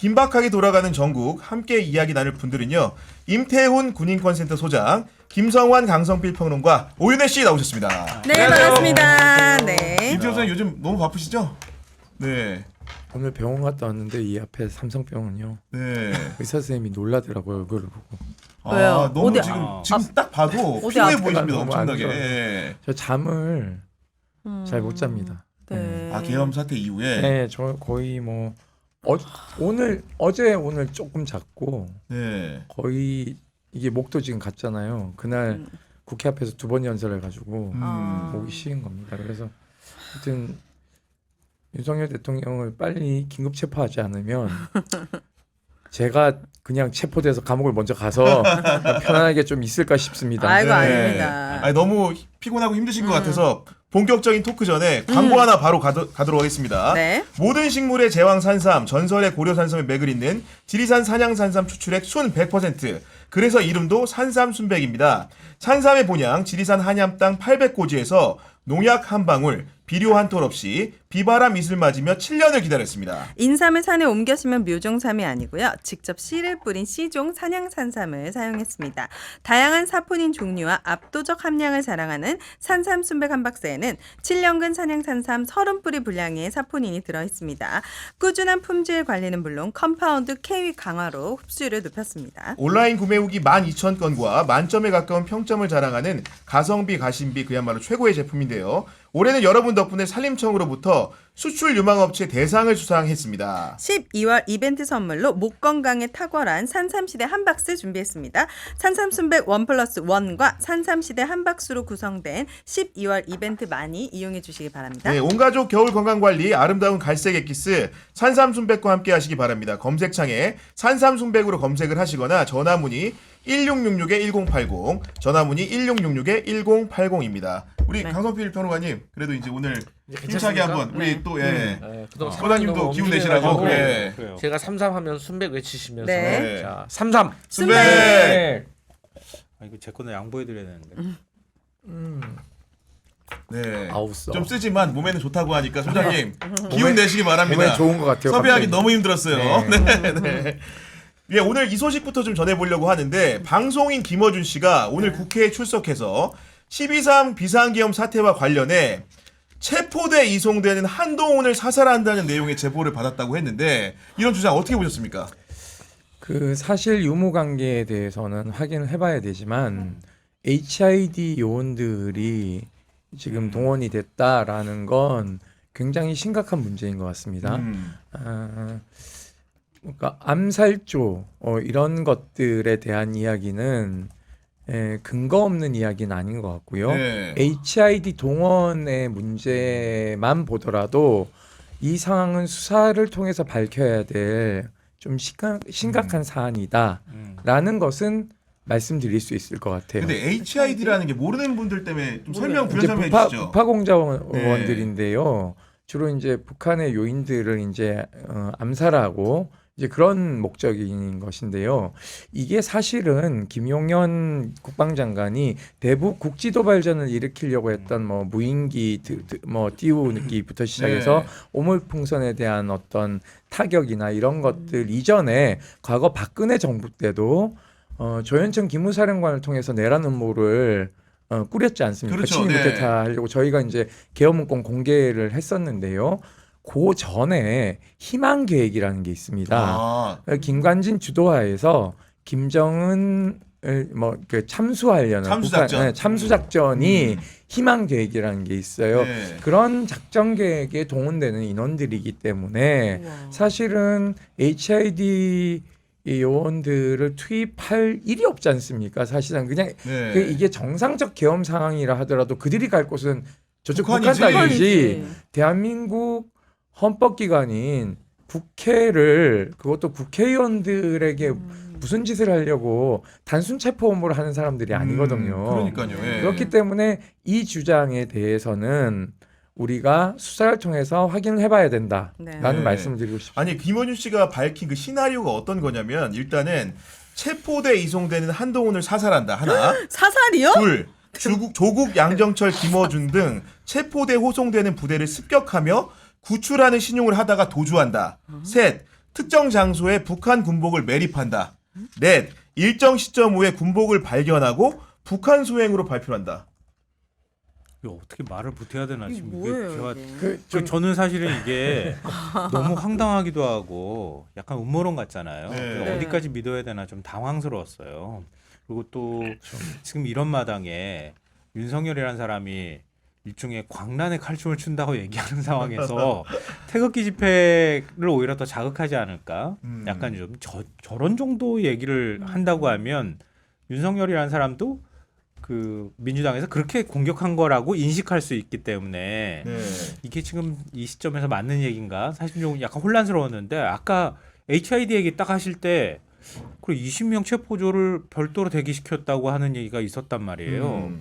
긴박하게 돌아가는 전국 함께 이야기 나눌 분들은요. 임태훈 군인권센터 소장, 김성환 강성필 평론가, 오윤혜 씨 나오셨습니다. 네, 반갑습니다. 네. 임태훈 선생 요즘 너무 바쁘시죠? 네. 오늘 병원 갔다 왔는데 이 앞에 삼성병원이요. 네. 의사 선생님이 놀라더라고요. 얼굴을 보고. 왜요? 너무 어디- 지금 딱 봐도 어디 피곤해 아프다. 보이십니다. 너무 안 엄청나게. 좋아요. 예. 저 잠을 잘 못 잡니다. 네. 계엄 사태 이후에. 네, 저 거의 뭐 어제 오늘 조금 잤고 네. 거의 이게 목도 지금 갔잖아요. 그날 국회 앞에서 2번 연설해가지고 목이 쉬인 겁니다. 그래서 하여튼 윤석열 대통령을 빨리 긴급 체포하지 않으면 제가 그냥 체포돼서 감옥을 먼저 가서 편안하게 좀 있을까 싶습니다. 아이고, 네. 아닙니다. 아니, 너무 피곤하고 힘드신 것 같아서 본격적인 토크 전에 광고 하나 바로 가도록 하겠습니다. 네. 모든 식물의 제왕 산삼, 전설의 고려 산삼의 맥을 잇는 지리산 산양 산삼 추출액 순 100%. 그래서 이름도 산삼 순백입니다. 산삼의 본향 지리산 한얌 땅 800고지에서 농약 한 방울, 비료 한 톨 없이 비바람 이슬 맞으며 7년을 기다렸습니다. 인삼을 산에 옮겨 심은 묘종삼이 아니고요. 직접 씨를 뿌린 씨종 산양산삼을 사용했습니다. 다양한 사포닌 종류와 압도적 함량을 자랑하는 산삼 순백 한 박스에는 7년근 산양산삼 30뿌리 분량의 사포닌이 들어있습니다. 꾸준한 품질 관리는 물론 컴파운드 K 강화로 흡수율을 높였습니다. 온라인 구매 후기 12,000건과 만점에 가까운 평점을 자랑하는 가성비 가심비 그야말로 최고의 제품인데요. 올해는 여러분 덕분에 산림청으로부터 수출 유망업체 대상을 수상했습니다. 12월 이벤트 선물로 목 건강에 탁월한 산삼시대 한 박스 준비했습니다. 산삼 순백 1+1과 산삼시대 한 박스로 구성된 12월 이벤트 많이 이용해 주시기 바랍니다. 네, 온가족 겨울 건강관리 아름다운 갈색 엑기스 산삼순백과 함께 하시기 바랍니다. 검색창에 산삼순백으로 검색을 하시거나 전화문의 1666-1080 전화문의 1666-1080입니다. 우리 네. 강성필 평론가님 그래도 이제 오늘 힘차게 괜찮습니까? 한번 우리 네. 또 그동안 소장님도 기운 내시라고 네. 네. 제가 삼삼하면 순백 외치시면서 네. 자 삼삼 순백 이거 제 거는 양보해드려야 되는데. 네. 아우싸. 좀 쓰지만 몸에는 좋다고 하니까 소장님 기운 내시기 바랍니다. 몸에 좋은 것 같아요. 섭외하기 갑자기. 너무 힘들었어요. 네. 네. 예, 오늘 이 소식부터 좀 전해보려고 하는데 방송인 김어준 씨가 오늘 국회에 출석해서 12.3 비상계엄 사태와 관련해 체포돼 이송되는 한동훈을 사살한다는 내용의 제보를 받았다고 했는데 이런 주장 어떻게 보셨습니까? 그 사실 유무 관계에 대해서는 확인을 해봐야 되지만 HID 요원들이 지금 동원이 됐다라는 건 굉장히 심각한 문제인 것 같습니다. 그러니까 암살조 이런 것들에 대한 이야기는 근거 없는 이야기는 아닌 것 같고요. 네. HID 동원의 문제만 보더라도 이 상황은 수사를 통해서 밝혀야 될 좀 심각한 사안이다라는 것은 말씀드릴 수 있을 것 같아요. 근데 HID라는 게 모르는 분들 때문에 좀 설명 이제 부연 설명해 주시죠. 부파공작원들인데요. 주로 이제 북한의 요인들을 이제 암살하고 이제 그런 목적인 것인데요. 이게 사실은 김용현 국방장관이 대북 국지도발전을 일으키려고 했던 뭐 무인기 뭐 띄우기부터 시작해서 네. 오물풍선에 대한 어떤 타격이나 이런 것들 이전에 과거 박근혜 정부 때도 조현천 기무사령관을 통해서 내란 음모를 꾸렸지 않습니까? 그렇죠. 친위 네. 무태타 하려고 저희가 이제 계엄문건 공개를 했었는데요. 그 전에 희망 계획이라는 게 있습니다. 아, 김관진 주도하에서 김정은 뭐그 참수하려는 참수작전. 북한, 참수작전이 희망 계획이라는 게 있어요. 네. 그런 작전 계획에 동원되는 인원들이기 때문에 우와. 사실은 HID 이 요원들을 투입할 일이 없지 않습니까? 사실상 그냥 네. 이게 정상적 계엄 상황이라 하더라도 그들이 갈 곳은 저쪽 북한 북한이지. 땅이지. 대한민국 헌법기관인 국회를 그것도 국회의원들에게 무슨 짓을 하려고 단순 체포 업무를 하는 사람들이 아니거든요. 그러니까요. 예. 그렇기 때문에 이 주장에 대해서는 우리가 수사를 통해서 확인을 해봐야 된다라는 네. 말씀을 드리고 싶습니다. 아니 김원준 씨가 밝힌 그 시나리오가 어떤 거냐면 일단은 체포돼 이송되는 한동훈을 사살한다 하나 사살이요? 둘 조국 양정철 김어준 등 체포돼 호송되는 부대를 습격하며 구출하는 신용을 하다가 도주한다 셋 특정 장소에 북한 군복을 매립한다. 넷, 일정 시점 후에 군복을 발견하고 북한 수행으로 발표한다. 이거 어떻게 말을 못해야 되나 이게 지금 뭐예요? 제가 이게? 저는 사실은 이게 너무 황당하기도 하고 약간 음모론 같잖아요. 네. 그래서 네. 어디까지 믿어야 되나 좀 당황스러웠어요. 그리고 또 지금 이런 마당에 윤석열이라는 사람이 일종의 광란의 칼춤을 춘다고 얘기하는 상황에서 태극기 집회를 오히려 더 자극하지 않을까? 약간 좀 저런 정도 얘기를 한다고 하면 윤석열이라는 사람도 그 민주당에서 그렇게 공격한 거라고 인식할 수 있기 때문에 네. 이게 지금 이 시점에서 맞는 얘기인가? 사실 좀 약간 혼란스러웠는데 아까 HID 얘기 딱 하실 때 그리고 20명 체포조를 별도로 대기시켰다고 하는 얘기가 있었단 말이에요.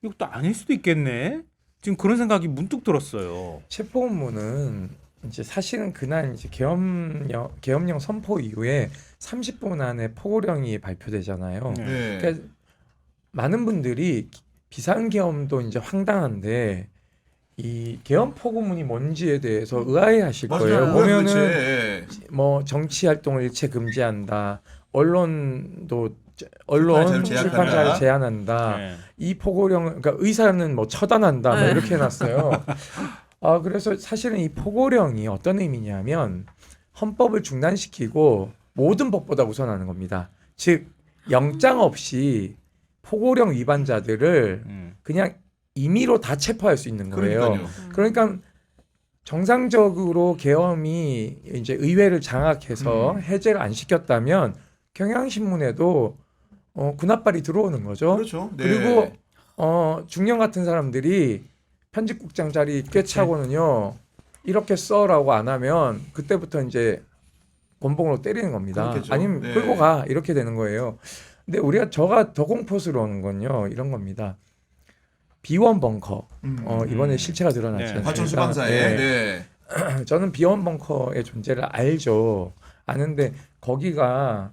이것도 아닐 수도 있겠네. 지금 그런 생각이 문득 들었어요. 체포본부는 이제 사실은 그날 이제 계엄령 선포 이후에 30분 안에 포고령이 발표되잖아요. 네. 네. 그러니까 많은 분들이 비상계엄도 이제 황당한데 이 계엄 포고문이 뭔지에 대해서 의아해하실 거예요. 맞아요. 보면은 도대체. 뭐 정치 활동을 일체 금지한다. 언론 출판 출판 자유를 자유 제한한다. 네. 이 포고령 그러니까 의사는 뭐 처단한다. 뭐 네. 이렇게 해놨어요. 아 그래서 사실은 이 포고령이 어떤 의미냐면 헌법을 중단시키고 모든 법보다 우선하는 겁니다. 즉 영장 없이 포고령 위반자들을 그냥 임의로 다 체포할 수 있는 거예요. 그러니까요. 그러니까 정상적으로 계엄이 이제 의회를 장악해서 해제를 안 시켰다면 경향신문에도 군합발이 들어오는 거죠. 그렇죠. 네. 그리고 중령 같은 사람들이 편집국장 자리 꿰차고는요 이렇게 써라고 안 하면 그때부터 이제 곤봉으로 때리는 겁니다. 그렇겠죠. 아니면 네. 끌고 가 이렇게 되는 거예요. 근데 저가 더 공포스러운 건요 이런 겁니다. 비원 벙커 이번에 실체가 드러났지 네. 않습니까? 과천 수방사에. 네. 네. 저는 비원 벙커의 존재를 알죠. 아는데 거기가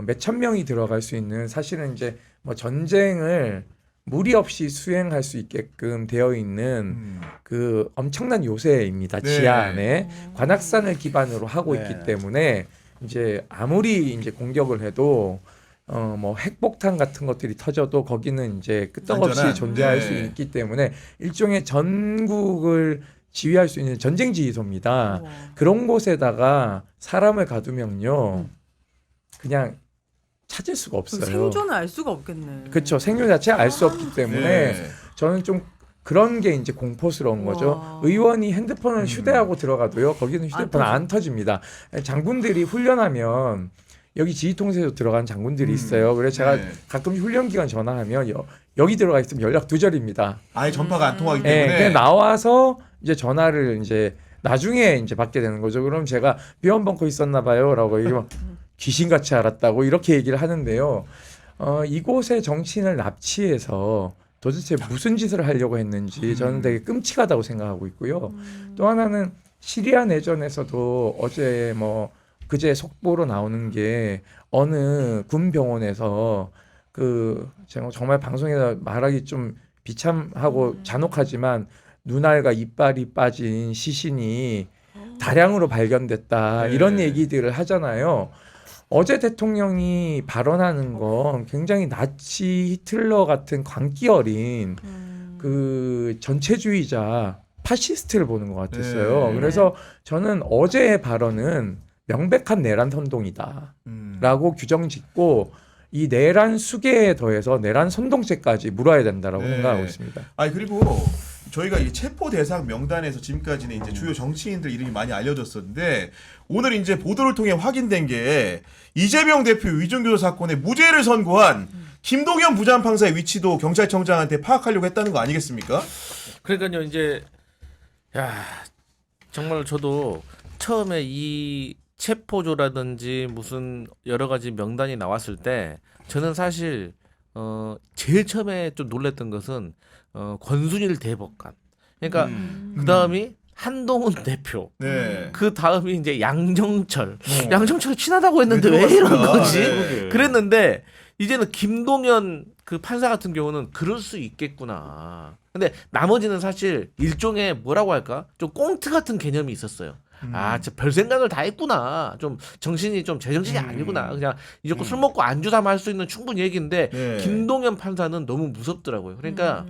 몇천 명이 들어갈 수 있는 사실은 이제 뭐 전쟁을 무리 없이 수행할 수 있게끔 되어 있는 그 엄청난 요새입니다. 네. 지하 안에 관악산을 기반으로 하고 네. 있기 때문에 이제 아무리 이제 공격을 해도 뭐 핵폭탄 같은 것들이 터져도 거기는 이제 끄떡없이 안전한, 존재할 네. 수 있기 때문에 일종의 전국을 지휘할 수 있는 전쟁 지휘소입니다. 우와. 그런 곳에다가 사람을 가두면요 그냥 찾을 수가 없어요. 생존을 알 수가 없겠네. 그렇죠. 생존 자체 알 수 없기 때문에 네. 저는 좀 그런 게 이제 공포스러운 거죠. 와. 의원이 핸드폰을 휴대하고 들어가도요. 거기는 휴대폰 안 안 터집니다. 장군들이 훈련하면 여기 지휘통제소 들어간 장군들이 있어요. 그래서 제가 네. 가끔 훈련 기간 전화하면 여기 들어가 있으면 연락 두절입니다. 아예 전파가 안 통하기 네, 때문에. 그냥 나와서 이제 전화를 이제 나중에 이제 받게 되는 거죠. 그럼 제가 비원 벙커 있었나 봐요라고 얘기하면 귀신같이 알았다고 이렇게 얘기를 하는데요. 이곳에 정치인을 납치해서 도대체 무슨 짓을 하려고 했는지 저는 되게 끔찍하다고 생각하고 있고요. 또 하나는 시리아 내전에서도 어제 뭐 그제 속보로 나오는 게 어느 군 병원에서 그 제가 정말 방송에서 말하기 좀 비참하고 잔혹하지만 눈알과 이빨이 빠진 시신이 다량으로 발견됐다 네. 이런 얘기들을 하잖아요. 어제 대통령이 발언하는 건 굉장히 나치 히틀러 같은 광기 어린 그 전체주의자 파시스트를 보는 것 같았어요. 네. 그래서 저는 어제의 발언은 명백한 내란 선동이다라고 규정짓고 이 내란 수계에 더해서 내란 선동죄까지 물어야 된다라고 네. 생각하고 있습니다. 아니 그리고 저희가 이 체포 대상 명단에서 지금까지는 이제 주요 정치인들 이름이 많이 알려졌었는데 오늘 이제 보도를 통해 확인된 게 이재명 대표 위중교도 사건에 무죄를 선고한 김동연 부장판사의 위치도 경찰청장한테 파악하려고 했다는 거 아니겠습니까? 그러니까요 이제 야 정말 저도 처음에 이 체포조라든지 무슨 여러 가지 명단이 나왔을 때 저는 사실 제일 처음에 좀 놀랐던 것은 권순일 대법관. 그러니까 그 다음이 한동훈 대표. 네. 그 다음이 이제 양정철. 양정철 친하다고 했는데 왜 왜 이런 들어갔을까? 거지? 네. 그랬는데 이제는 김동연 그 판사 같은 경우는 그럴 수 있겠구나. 근데 나머지는 사실 일종의 뭐라고 할까? 좀 꽁트 같은 개념이 있었어요. 진짜 별 생각을 다 했구나. 좀 정신이 좀 제정신이 아니구나. 그냥 이제껏 술 먹고 안주 삼아 할 수 있는 충분히 얘기인데 네. 김동연 판사는 너무 무섭더라고요. 그러니까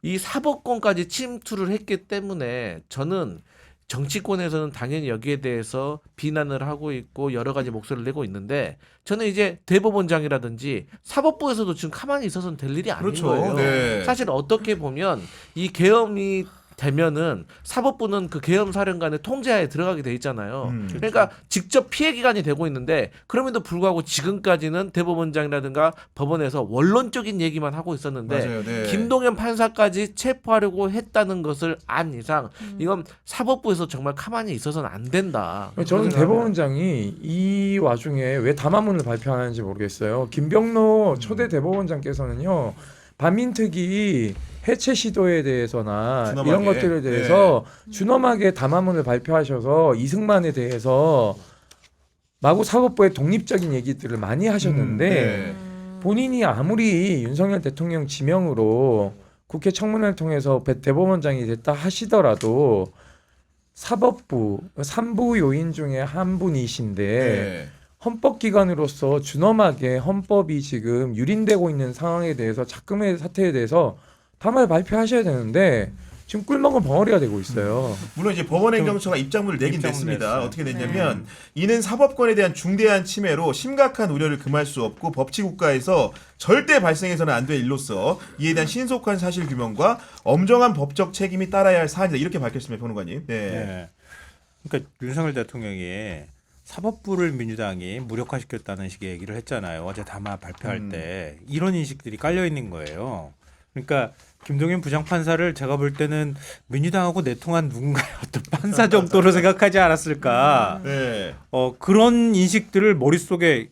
이 사법권까지 침투를 했기 때문에 저는 정치권에서는 당연히 여기에 대해서 비난을 하고 있고 여러 가지 목소리를 내고 있는데 저는 이제 대법원장이라든지 사법부에서도 지금 가만히 있어서는 될 일이 아닌 그렇죠. 거예요. 네. 사실 어떻게 보면 이 계엄이 되면은 사법부는 그 계엄 사령관의 통제하에 들어가게 돼 있잖아요. 그러니까 직접 피해 기관이 되고 있는데 그럼에도 불구하고 지금까지는 대법원장이라든가 법원에서 원론적인 얘기만 하고 있었는데 맞아요. 네. 김동연 판사까지 체포하려고 했다는 것을 안 이상 이건 사법부에서 정말 가만히 있어서는 안 된다. 저는 그런 생각을 대법원장이 이 와중에 왜 담화문을 발표하는지 모르겠어요. 김병로 초대 대법원장께서는요. 반민특위 해체 시도에 대해서나 준엄하게. 이런 것들에 대해서 준엄하게 담화문을 발표하셔서 이승만에 대해서 마구 사법부의 독립적인 얘기들을 많이 하셨는데 네. 본인이 아무리 윤석열 대통령 지명으로 국회 청문회를 통해서 대법원장이 됐다 하시더라도 사법부 3부 요인 중에 한 분이신데 네. 헌법기관으로서 준엄하게 헌법이 지금 유린되고 있는 상황에 대해서 작금의 사태에 대해서 담화를 발표하셔야 되는데 지금 꿀먹은 벙어리가 되고 있어요. 물론 이제 법원행정처가 입장문을 내긴 입장문 냈습니다. 냈어요. 어떻게 됐냐면 이는 사법권에 대한 중대한 침해로 심각한 우려를 금할 수 없고 법치 국가에서 절대 발생해서는 안 될 일로서 이에 대한 신속한 사실 규명과 엄정한 법적 책임이 따라야 할 사안이다. 이렇게 밝혔습니다, 평론가님. 네. 네. 그러니까 윤석열 대통령이 사법부를 민주당이 무력화시켰다는 식의 얘기를 했잖아요. 어제 담화 발표할 때 이런 인식들이 깔려 있는 거예요. 그러니까 김동연 부장판사를 제가 볼 때는 민주당하고 내통한 누군가의 어떤 판사 정도로 생각하지 않았을까. 네. 그런 인식들을 머릿속에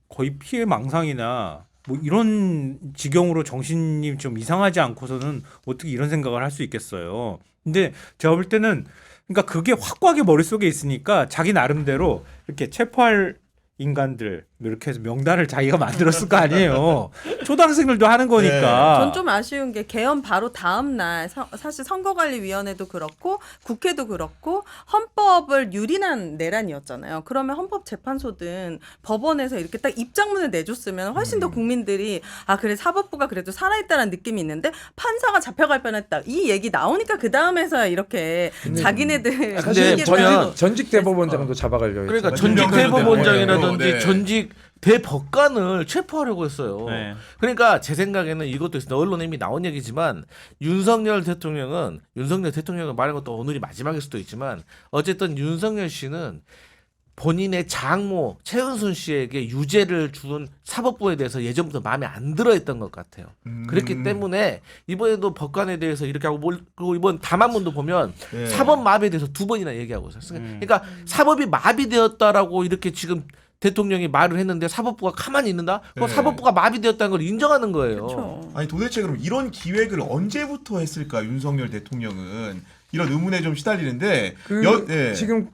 거의 피해 망상이나 뭐 이런 지경으로 정신이 좀 이상하지 않고서는 어떻게 이런 생각을 할 수 있겠어요. 근데 제가 볼 때는 그러니까 그게 확고하게 머릿속에 있으니까 자기 나름대로 이렇게 체포할 인간들 이렇게 해서 명단을 자기가 만들었을 거 아니에요. 초등학생들도 하는 거니까. 전 좀 아쉬운 게 개헌 바로 다음 날 사실 선거관리위원회도 그렇고 국회도 그렇고 헌법을 유린한 내란이었잖아요. 그러면 헌법재판소든 법원에서 이렇게 딱 입장문을 내줬으면 훨씬 더 국민들이 아 그래 사법부가 그래도 살아있다는 느낌이 있는데 판사가 잡혀갈 뻔했다. 이 얘기 나오니까 그 다음에서 이렇게 자기네들 사실 얘기했다고. 전직 대법원장도 잡아가려고 그러니까 했잖아요. 전직 대법원장이라든지 네. 전직 대법관을 체포하려고 했어요. 네. 그러니까 제 생각에는 이것도 있습니다. 언론에 이미 나온 얘기지만 윤석열 대통령은 말한 것도 오늘이 마지막일 수도 있지만 어쨌든 윤석열 씨는 본인의 장모 최은순 씨에게 유죄를 준 사법부에 대해서 예전부터 마음에 안 들어했던 것 같아요. 그렇기 때문에 이번에도 법관에 대해서 이렇게 하고 그리고 이번 담화문도 보면 네. 사법 마비에 대해서 두 번이나 얘기하고 있어요. 그러니까 사법이 마비되었다라고 이렇게 지금 대통령이 말을 했는데 사법부가 가만히 있는다? 그럼 네. 사법부가 마비되었다는 걸 인정하는 거예요. 그렇죠. 아니 도대체 그럼 이런 기획을 언제부터 했을까 윤석열 대통령은 이런 의문에 좀 시달리는데 네. 지금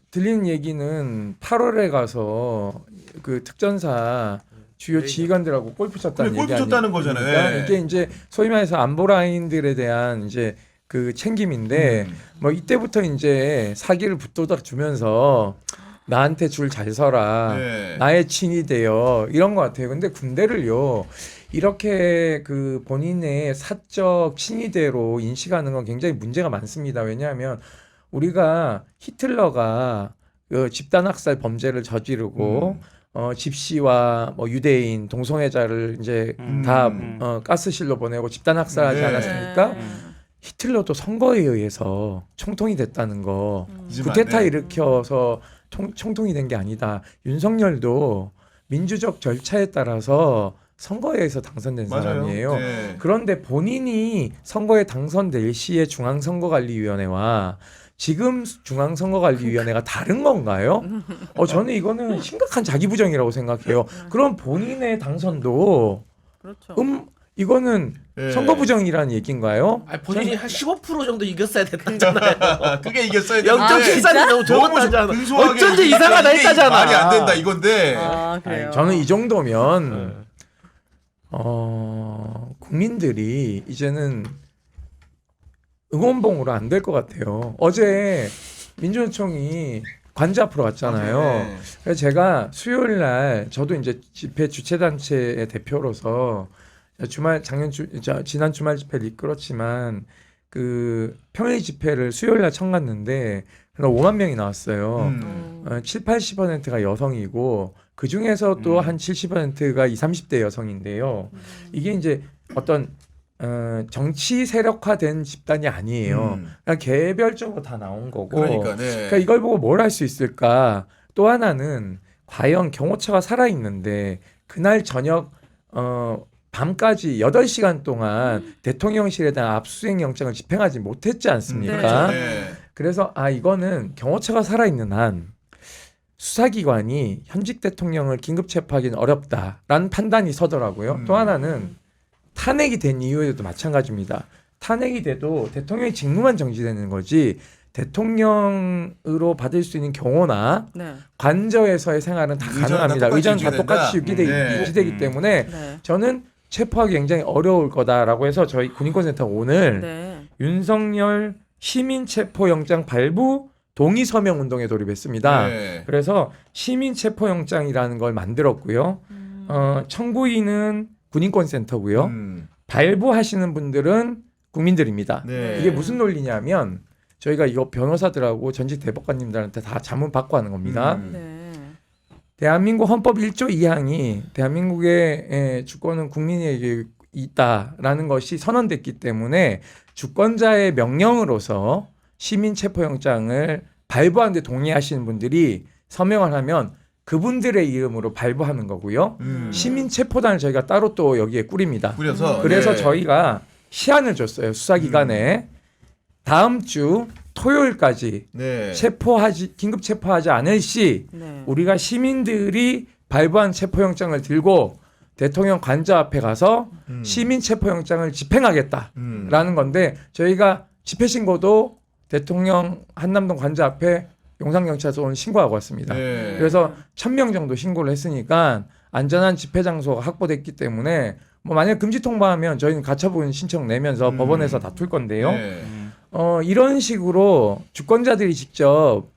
들리는 얘기는 8월에 가서 그 특전사 주요 지휘관들하고 골프 쳤다는 그래, 얘기 골프 쳤다는 아닙니까? 거잖아요. 네. 이게 이제 소위 말해서 안보 라인들에 대한 이제 그 챙김인데 뭐 이때부터 이제 사기를 붙도록 주면서 나한테 줄 잘 서라. 네. 나의 친이 되어 이런 것 같아요. 근데 군대를요 이렇게 그 본인의 사적 친위대로 인식하는 건 굉장히 문제가 많습니다. 왜냐하면 우리가 히틀러가 그 집단 학살 범죄를 저지르고 집시와 뭐 유대인 동성애자를 이제 다 가스실로 보내고 집단 학살하지 네. 않았습니까? 히틀러도 선거에 의해서 총통이 됐다는 거 잊으면 안 쿠데타 돼. 일으켜서 총통이 된 게 아니다. 윤석열도 민주적 절차에 따라서 선거에 의해서 당선된 맞아요. 사람이에요. 네. 그런데 본인이 선거에 당선될 시에 중앙선거관리위원회와 지금 중앙선거관리위원회가 다른 건가요? 저는 이거는 심각한 자기부정이라고 생각해요. 그럼 본인의 당선도 그렇죠. 이거는 네. 선거부정이라는 얘기인가요? 아니, 본인이 한 15% 정도 이겼어야 됐다잖아요. 그게 이겼어야 되는데 0.74는 너무 적었다잖아. 근소하게 어쩐지 이기니까 이상하다 이게 했다잖아. 말이 안 된다 이건데. 아 그래요. 아니, 저는 이 정도면 국민들이 이제는 응원봉으로 안 될 것 같아요. 어제 민주노총이 관저 앞으로 갔잖아요. 네. 그래서 제가 수요일 날 저도 이제 집회 주최 단체의 대표로서 지난 주말 집회를 이끌었지만 그 평일 집회를 수요일 날 처음 갔는데 5만 명이 나왔어요. 7, 80%가 여성이고 그 중에서 또 한 70%가 20, 30대 여성인데요. 이게 이제 어떤 정치 세력화된 집단이 아니에요. 그냥 개별적으로 다 나온 거고. 그러니까, 네. 그러니까 이걸 보고 뭘 할 수 있을까? 또 하나는 과연 경호처가 살아 있는데 그날 저녁 밤까지 8시간 동안 대통령실에 대한 압수수색 영장을 집행하지 못했지 않습니까? 네. 그래서 이거는 경호처가 살아있는 한 수사기관이 현직 대통령을 긴급 체포하기는 어렵다라는 판단이 서더라고요. 또 하나는 탄핵이 된 이후에도 마찬가지입니다. 탄핵이 돼도 대통령의 직무만 정지되는 거지 대통령으로 받을 수 있는 경호나 네. 관저에서의 생활은 다 의전은 다 가능합니다. 똑같이 의전 다 유지된다? 똑같이 네. 유지되기 때문에 네. 저는 체포하기 굉장히 어려울 거다라고 해서 저희 군인권센터가 오늘 네. 윤석열 시민체포영장 발부 동의 서명 운동에 돌입했습니다. 네. 그래서 시민체포영장이라는 걸 만들었고요. 청구인은 군인권센터고요. 발부하시는 분들은 국민들입니다. 네. 이게 무슨 논리냐면 저희가 이거 변호사들하고 전직 대법관님들한테 다 자문 받고 하는 겁니다. 네. 대한민국 헌법 1조 2항이 대한민국의 주권은 국민에게 있다라는 것이 선언됐기 때문에 주권자의 명령으로서 시민체포영장을 발부하는 데 동의하시는 분들이 서명을 하면 그분들의 이름으로 발부하는 거고요. 시민체포단을 저희가 따로 또 여기에 꾸립니다. 꾸려서 그래서 네. 저희가 시한을 줬어요. 수사기관에. 다음 주 토요일까지 네. 긴급 체포하지 않을 시 네. 우리가 시민들이 발부한 체포영장을 들고 대통령 관저 앞에 가서 시민 체포영장을 집행하겠다라는 건데 저희가 집회 신고도 대통령 한남동 관저 앞에 용산경찰서 오늘 신고하고 왔습니다. 네. 그래서 1,000명 정도 신고를 했으니까 안전한 집회 장소가 확보됐기 때문에 뭐 만약 금지 통보하면 저희는 가처분 신청 내면서 법원에서 다툴 건데요. 네. 이런 식으로 주권자들이 직접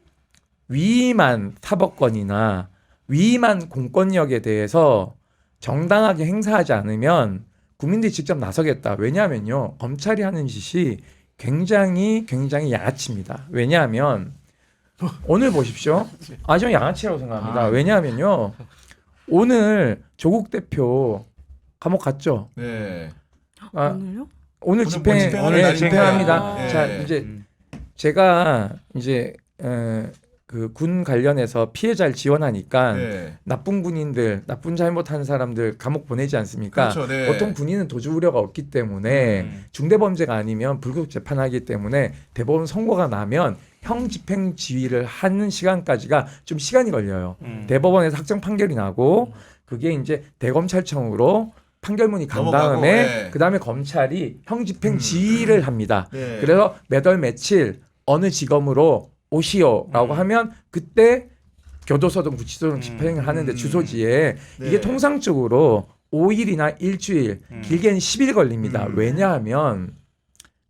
위임한 사법권이나 위임한 공권력에 대해서 정당하게 행사하지 않으면 국민들이 직접 나서겠다. 왜냐하면요. 검찰이 하는 짓이 굉장히 양아치입니다. 왜냐하면 오늘 보십시오. 저 양아치라고 생각합니다. 왜냐하면요. 오늘 조국 대표 감옥 갔죠. 네. 오늘요? 오늘 집행하는 집행합니다. 날이니까. 자, 네. 이제 제가 이제 그 군 관련해서 피해자를 지원하니까 네. 나쁜 군인들, 나쁜 잘못하는 사람들 감옥 보내지 않습니까? 그렇죠. 네. 보통 군인은 도주 우려가 없기 때문에 중대범죄가 아니면 불구속 재판하기 때문에 대법원 선고가 나면 형 집행 지휘를 하는 시간까지가 좀 시간이 걸려요. 대법원에서 확정 판결이 나고 그게 이제 대검찰청으로 판결문이 간 넘어가고, 다음에 네. 그다음에 검찰이 형 집행 지휘를 합니다. 네. 그래서 몇 월 며칠 어느 지검으로 오시오라고 하면 그때 교도소든 구치소든 집행을 하는데 주소지에 네. 이게 통상적으로 5일이나 일주일 길게는 10일 걸립니다. 왜냐하면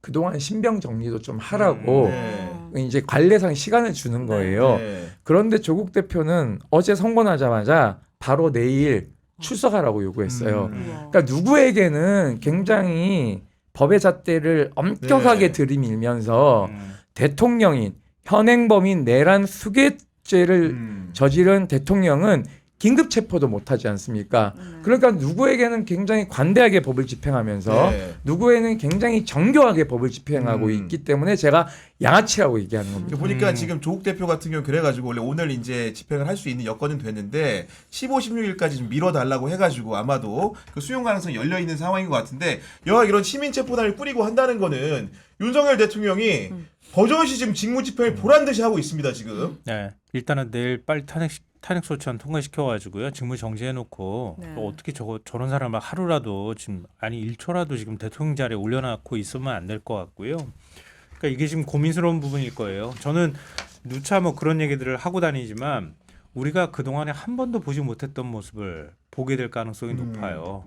그동안 신병 정리도 좀 하라고 네. 이제 관례상 시간을 주는 거예요. 네. 그런데 조국 대표는 어제 선고 나자마자 바로 내일 출석하라고 요구했어요. 그러니까 누구에게는 굉장히 법의 잣대를 엄격하게 네. 들이밀면서 대통령인 현행범인 내란 수괴죄를 저지른 대통령은 긴급 체포도 못하지 않습니까? 그러니까 누구에게는 굉장히 관대하게 법을 집행하면서 네. 누구에는 굉장히 정교하게 법을 집행하고 있기 때문에 제가 양아치라고 얘기하는 겁니다. 보니까 지금 조국 대표 같은 경우 그래가지고 원래 오늘 이제 집행을 할 수 있는 여건은 됐는데 15, 16일까지 좀 미뤄달라고 해가지고 아마도 그 수용 가능성이 열려 있는 상황인 것 같은데 여하 이런 시민 체포단을 뿌리고 한다는 거는 윤석열 대통령이 버젓이 지금 직무 집행을 보란 듯이 하고 있습니다 지금. 네. 일단은 내일 빨리 탄핵 소추안 통과시켜가지고요. 직무 정지해놓고 네. 또 어떻게 저런 사람을 하루라도 지금 아니 1초라도 지금 대통령 자리에 올려놓고 있으면 안 될 것 같고요. 그러니까 이게 지금 고민스러운 부분일 거예요. 저는 누차 뭐 그런 얘기들을 하고 다니지만 우리가 그 동안에 한 번도 보지 못했던 모습을 보게 될 가능성이 높아요.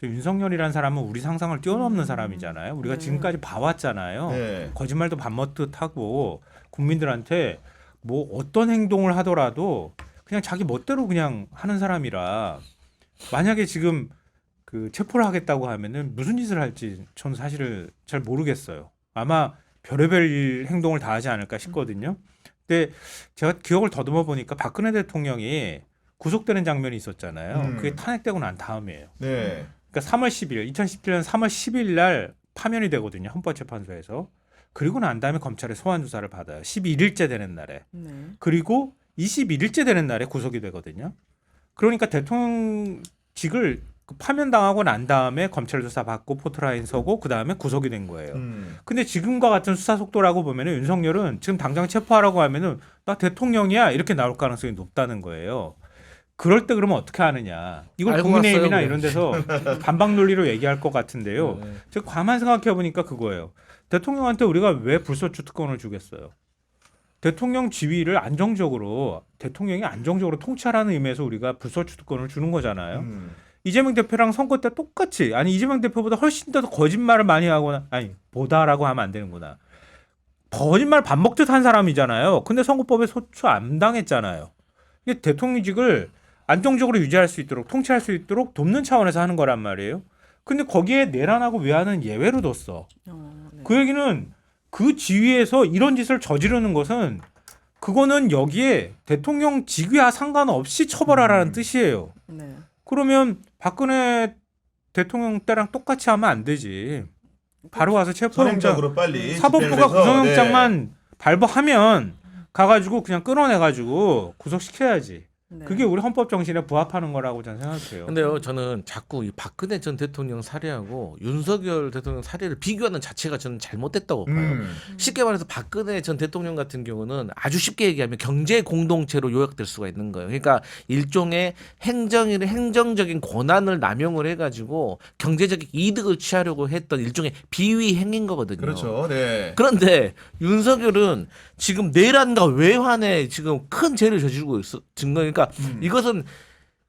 윤석열이라는 사람은 우리 상상을 뛰어넘는 사람이잖아요. 우리가 지금까지 봐왔잖아요. 네. 거짓말도 밥 먹듯 하고 국민들한테 뭐 어떤 행동을 하더라도 그냥 자기 멋대로 그냥 하는 사람이라 만약에 지금 그 체포를 하겠다고 하면은 무슨 짓을 할지 저는 사실을 잘 모르겠어요. 아마 별의별 행동을 다 하지 않을까 싶거든요. 근데 제가 기억을 더듬어 보니까 박근혜 대통령이 구속되는 장면이 있었잖아요. 그게 탄핵되고 난 다음이에요. 네. 그러니까 3월 10일, 2017년 3월 10일 날 파면이 되거든요. 헌법재판소에서. 그리고 난 다음에 검찰의 소환 조사를 받아요. 11일째 되는 날에. 네. 그리고 21일째 되는 날에 구속이 되거든요. 그러니까 대통령직을 파면당하고 난 다음에 검찰 조사 받고 포토라인 서고 그 다음에 구속이 된 거예요. 근데 지금과 같은 수사 속도라고 보면은 윤석열은 지금 당장 체포하라고 하면은 나 대통령이야 이렇게 나올 가능성이 높다는 거예요. 그럴 때 그러면 어떻게 하느냐. 이걸 알고 국민의힘이나 왔어요, 이런 데서 반박 논리로 얘기할 것 같은데요. 네. 제가 가만 생각해 보니까 그거예요. 대통령한테 우리가 왜 불소추 특권을 주겠어요? 대통령 지위를 안정적으로 대통령이 안정적으로 통치하라는 의미에서 우리가 불소추 특권을 주는 거잖아요. 이재명 대표랑 선거 때 똑같이 아니 이재명 대표보다 훨씬 더 거짓말을 많이 하거나 아니 보다라고 하면 안 되는구나. 거짓말 밥 먹듯 한 사람이잖아요. 근데 선거법에 소추 안 당했잖아요. 이게 대통령직을 안정적으로 유지할 수 있도록 통치할 수 있도록 돕는 차원에서 하는 거란 말이에요. 근데 거기에 내란하고 외환은 예외로 뒀어. 네. 그 얘기는 그 지위에서 이런 짓을 저지르는 것은 그거는 여기에 대통령 직위와 상관없이 처벌하라는 뜻이에요. 네. 그러면 박근혜 대통령 때랑 똑같이 하면 안 되지. 바로 가서 체포영장 선행적으로 빨리 사법부가 집행을 해서, 구속영장만 발부하면 가가지고 그냥 끌어내가지고 구속시켜야지. 네. 그게 우리 헌법 정신에 부합하는 거라고 저는 생각해요. 근데요, 저는 자꾸 이 박근혜 전 대통령 사례하고 윤석열 대통령 사례를 비교하는 자체가 저는 잘못됐다고 봐요. 쉽게 말해서 박근혜 전 대통령 같은 경우는 아주 쉽게 얘기하면 경제 공동체로 요약될 수가 있는 거예요. 그러니까 일종의 행정적인 권한을 남용을 해가지고 경제적인 이득을 취하려고 했던 일종의 비위 행위인 거거든요. 그렇죠. 네. 그런데 윤석열은 지금 내란과 외환에 지금 큰 죄를 저지르고 있는 거니까 이것은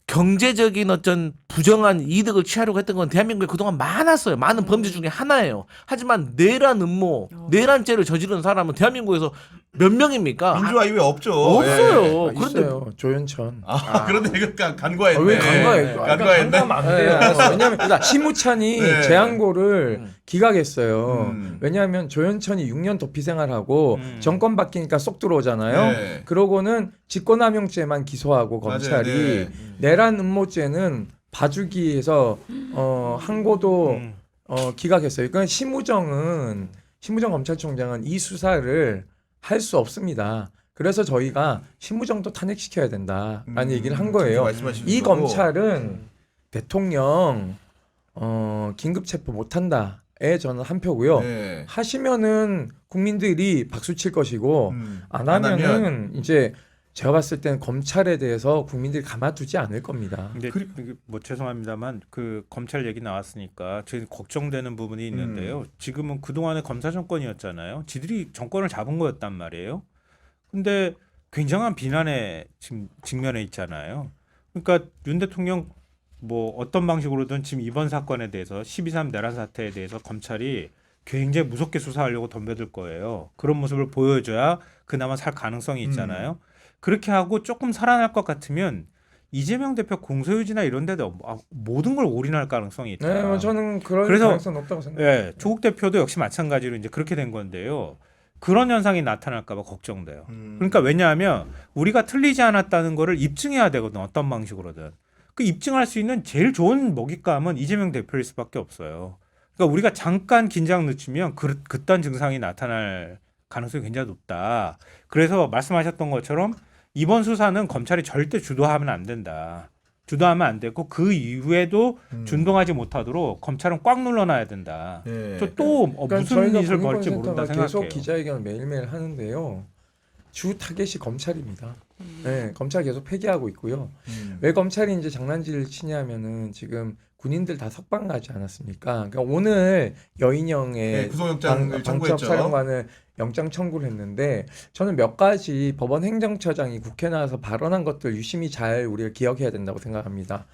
경제적인 어떤 부정한 이득을 취하려고 했던 건 대한민국에 그동안 많았어요. 많은 범죄 중에 하나예요. 하지만 내란 음모, 내란죄를 저지른 사람은 대한민국에서 몇 명입니까? 민주화 이후에 없죠. 없어요. 예. 그런데 있어요. 조현천. 그런데 이거 간과했네. 왜 간과해? 간과했네. 간과하면 안 돼요. 왜냐하면 심우찬이 네. 재항고를 기각했어요. 왜냐하면 조현천이 6년 도피 생활하고 정권 바뀌니까 쏙 들어오잖아요. 네. 그러고는 직권남용죄만 기소하고 검찰이 맞아요. 네. 내란 음모죄는 봐주기해서 항고도 기각했어요. 그러니까 심우정 검찰총장은 이 수사를 할 수 없습니다. 그래서 저희가 심우정도 탄핵시켜야 된다라는 얘기를 한 거예요. 말씀하시는 이 거고. 검찰은 대통령 긴급 체포 못한다에 저는 한 표고요. 네. 하시면은 국민들이 박수 칠 것이고 안 안 하면은 하면 이제 제가 봤을 때는 검찰에 대해서 국민들이 가만두지 않을 겁니다. 근데 뭐 죄송합니다만 그 검찰 얘기 나왔으니까 저희 걱정되는 부분이 있는데요. 지금은 그동안의 검사 정권이었잖아요. 지들이 정권을 잡은 거였단 말이에요. 근데 굉장한 비난에 지금 직면해 있잖아요. 그러니까 윤 대통령 뭐 어떤 방식으로든 지금 이번 사건에 대해서 12.3 내란 사태에 대해서 검찰이 굉장히 무섭게 수사하려고 덤벼들 거예요. 그런 모습을 보여줘야 그나마 살 가능성이 있잖아요. 그렇게 하고 조금 살아날 것 같으면 이재명 대표 공소유지나 이런 데도 모든 걸 올인할 가능성이 있다. 네, 뭐 저는 그럴 그래서- 가능성 높다고 생각해요. 예, 조국 대표도 역시 마찬가지로 이제 그렇게 된 건데요. 그런 현상이 나타날까 봐 걱정돼요. 그러니까 왜냐하면 우리가 틀리지 않았다는 거를 입증해야 되거든. 어떤 방식으로든. 그 입증할 수 있는 제일 좋은 먹잇감은 이재명 대표일 수밖에 없어요. 그러니까 우리가 잠깐 긴장 늦추면 그딴 증상이 나타날 가능성이 굉장히 높다. 그래서 말씀하셨던 것처럼 이번 수사는 검찰이 절대 주도하면 안 된다. 주도하면 안 되고 그 이후에도 준동하지 못하도록 검찰은 꽉 눌러놔야 된다. 네. 또 그러니까 무슨 저희가 짓을 벌지 모른다 국민권센터가 계속 생각해요. 기자회견을 매일매일 하는데요. 주 타겟이 검찰입니다. 네, 검찰 계속 폐기하고 있고요. 왜 검찰이 이제 장난질을 치냐면은 지금 군인들 다 석방 가지 않았습니까? 그러니까 오늘 여인영의 네, 구속영장을 방첩 청구했죠. 사령관을 영장 청구를 했는데 저는 몇 가지 법원 행정처장이 국회 나와서 발언한 것들 유심히 잘 우리가 기억해야 된다고 생각합니다.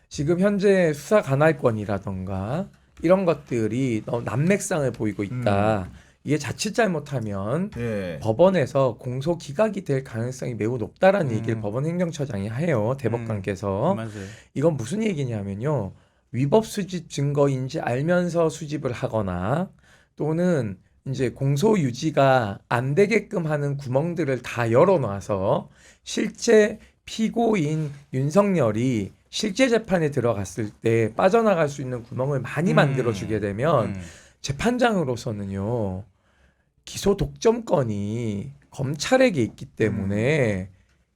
지금 현재 수사 관할권이라던가 이런 것들이 너무 난맥상을 보이고 있다. 이게 자칫 잘못하면 네. 법원에서 공소 기각이 될 가능성이 매우 높다라는 얘기를 법원 행정처장이 해요. 대법관께서. 맞아요. 이건 무슨 얘기냐면요. 위법 수집 증거인지 알면서 수집을 하거나 또는 이제 공소 유지가 안 되게끔 하는 구멍들을 다 열어놔서 실제 피고인 윤석열이 실제 재판에 들어갔을 때 빠져나갈 수 있는 구멍을 많이 만들어주게 되면 재판장으로서는요. 기소 독점권이 검찰에게 있기 때문에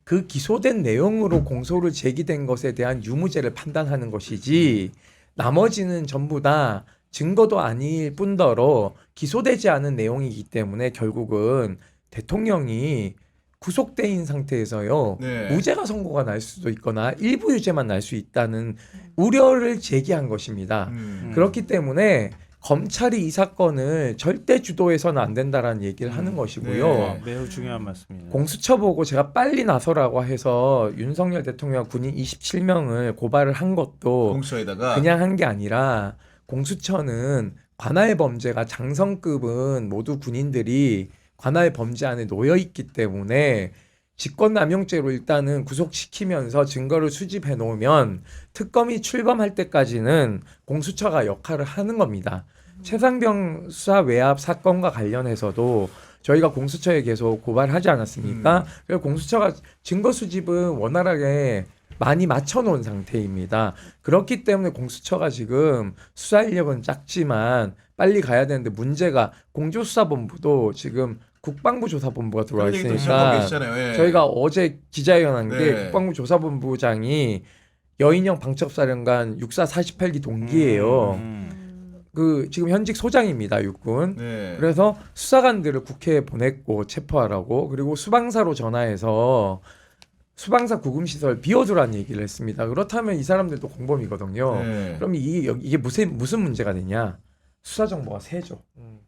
그 기소된 내용으로 공소를 제기된 것에 대한 유무죄를 판단하는 것이지 나머지는 전부 다 증거도 아닐 뿐더러 기소되지 않은 내용이기 때문에 결국은 대통령이 구속돼 있는 상태에서요. 네. 무죄가 선고가 날 수도 있거나 일부 유죄만 날 수 있다는 우려를 제기한 것입니다. 그렇기 때문에 검찰이 이 사건을 절대 주도해서는 안 된다라는 얘기를 하는 것이고요. 네. 매우 중요한 말씀입니다. 공수처 보고 제가 빨리 나서라고 해서 윤석열 대통령 군인 27명을 고발을 한 것도 공수처에다가 그냥 한 게 아니라 공수처는 관할 범죄가 장성급은 모두 군인들이 관할 범죄 안에 놓여 있기 때문에 직권남용죄로 일단은 구속시키면서 증거를 수집해 놓으면 특검이 출범할 때까지는 공수처가 역할을 하는 겁니다. 최상병 수사 외압 사건과 관련해서도 저희가 공수처에 계속 고발하지 않았습니까? 그래서 공수처가 증거 수집은 원활하게 많이 맞춰놓은 상태입니다. 그렇기 때문에 공수처가 지금 수사 인력은 작지만 빨리 가야 되는데 문제가 공조수사본부도 지금 국방부 조사본부가 들어와 그런 얘기도 시작하고 있으니까 계시잖아요. 예. 저희가 어제 기자회견한 게 네. 국방부 조사본부장이 여인영 방첩사령관 육사 48기 동기예요. 그 지금 현직 소장입니다, 육군. 네. 그래서 수사관들을 국회에 보냈고 체포하라고 그리고 수방사로 전화해서 수방사 구금시설 비워두라는 얘기를 했습니다. 그렇다면 이 사람들도 공범이거든요. 네. 그럼 이게 무슨 문제가 되냐? 수사 정보가 새죠.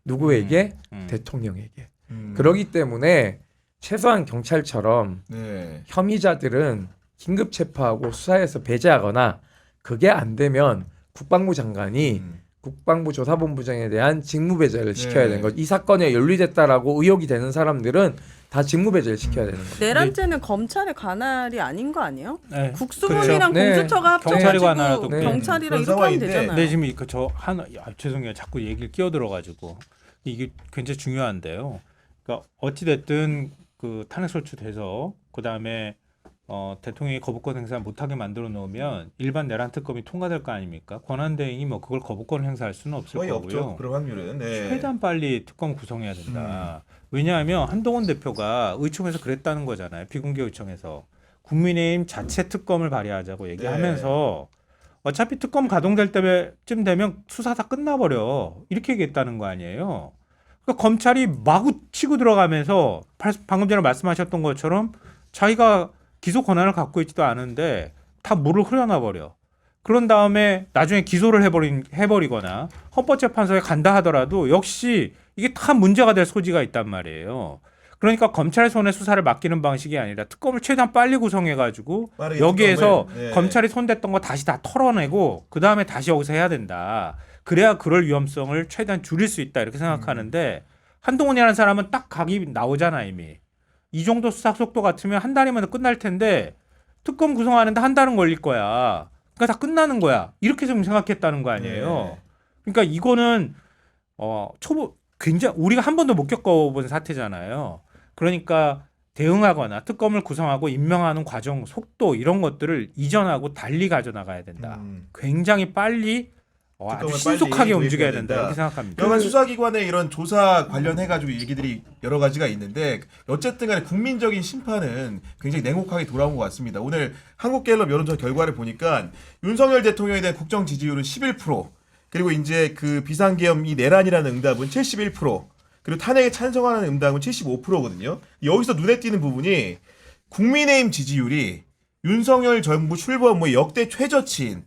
누구에게? 대통령에게. 그러기 때문에 최소한 경찰처럼 네. 혐의자들은 긴급 체포하고 수사에서 배제하거나 그게 안 되면 국방부 장관이 국방부 조사본부장에 대한 직무배제를 시켜야 네. 되는 거죠. 이 사건에 연루됐다라고 의혹이 되는 사람들은 다 직무배제를 시켜야 되는 거죠. 내란죄는 검찰의 관할이 아닌 거 아니에요? 네. 국수본이랑 그렇죠. 네. 공수처가 경찰이 합쳐가지고 관할도 네. 경찰이랑 그런 이렇게 하면 상황인데. 되잖아요. 네, 지금 죄송해요. 자꾸 얘기를 끼어들어가지고 이게 굉장히 중요한데요. 그러니까 어찌 됐든 그 탄핵 소추돼서 그 다음에 대통령이 거부권 행사 못하게 만들어 놓으면 일반 내란 특검이 통과될 거 아닙니까? 권한대행이 뭐 그걸 거부권을 행사할 수는 없을 거의 거고요. 없죠. 그런 확률은. 네. 최대한 빨리 특검 구성해야 된다. 왜냐하면 한동훈 대표가 의총에서 그랬다는 거잖아요. 비공개 의총에서 국민의힘 자체 특검을 발의하자고 얘기하면서 어차피 특검 가동될 때쯤 되면 수사 다 끝나버려 이렇게 얘기했다는 거 아니에요. 그러니까 검찰이 마구 치고 들어가면서 방금 전에 말씀하셨던 것처럼 자기가 기소 권한을 갖고 있지도 않은데 다 물을 흐려놔 버려. 그런 다음에 나중에 기소를 해버리거나 헌법재판소에 간다 하더라도 역시 이게 다 문제가 될 소지가 있단 말이에요. 그러니까 검찰 손에 수사를 맡기는 방식이 아니라 특검을 최대한 빨리 구성해가지고 빠르게 여기에서 특검을, 네. 검찰이 손댔던 거 다시 다 털어내고 그 다음에 다시 여기서 해야 된다. 그래야 그럴 위험성을 최대한 줄일 수 있다 이렇게 생각하는데 한동훈이라는 사람은 딱 각이 나오잖아 이미. 이 정도 수사 속도 같으면 한 달이면 끝날 텐데 특검 구성하는데 한 달은 걸릴 거야. 그러니까 다 끝나는 거야. 이렇게 좀 생각했다는 거 아니에요. 그러니까 이거는 굉장히 우리가 한 번도 못 겪어본 사태잖아요. 그러니까 대응하거나 특검을 구성하고 임명하는 과정 속도 이런 것들을 이전하고 달리 가져나가야 된다. 굉장히 빨리 아주 특검을 신속하게 빨리 움직여야 도입해야 된다. 된다. 이렇게 생각합니다. 여간 수사기관의 이런 조사 관련해가지고 얘기들이 여러 가지가 있는데 어쨌든 간에 국민적인 심판은 굉장히 냉혹하게 돌아온 것 같습니다. 오늘 한국갤럽 여론조사 결과를 보니까 윤석열 대통령에 대한 국정 지지율은 11%, 그리고 이제 그 비상계엄 이 내란이라는 응답은 71%, 그리고 탄핵에 찬성하는 응답은 75%거든요. 여기서 눈에 띄는 부분이 국민의힘 지지율이 윤석열 정부 출범 후 역대 최저치인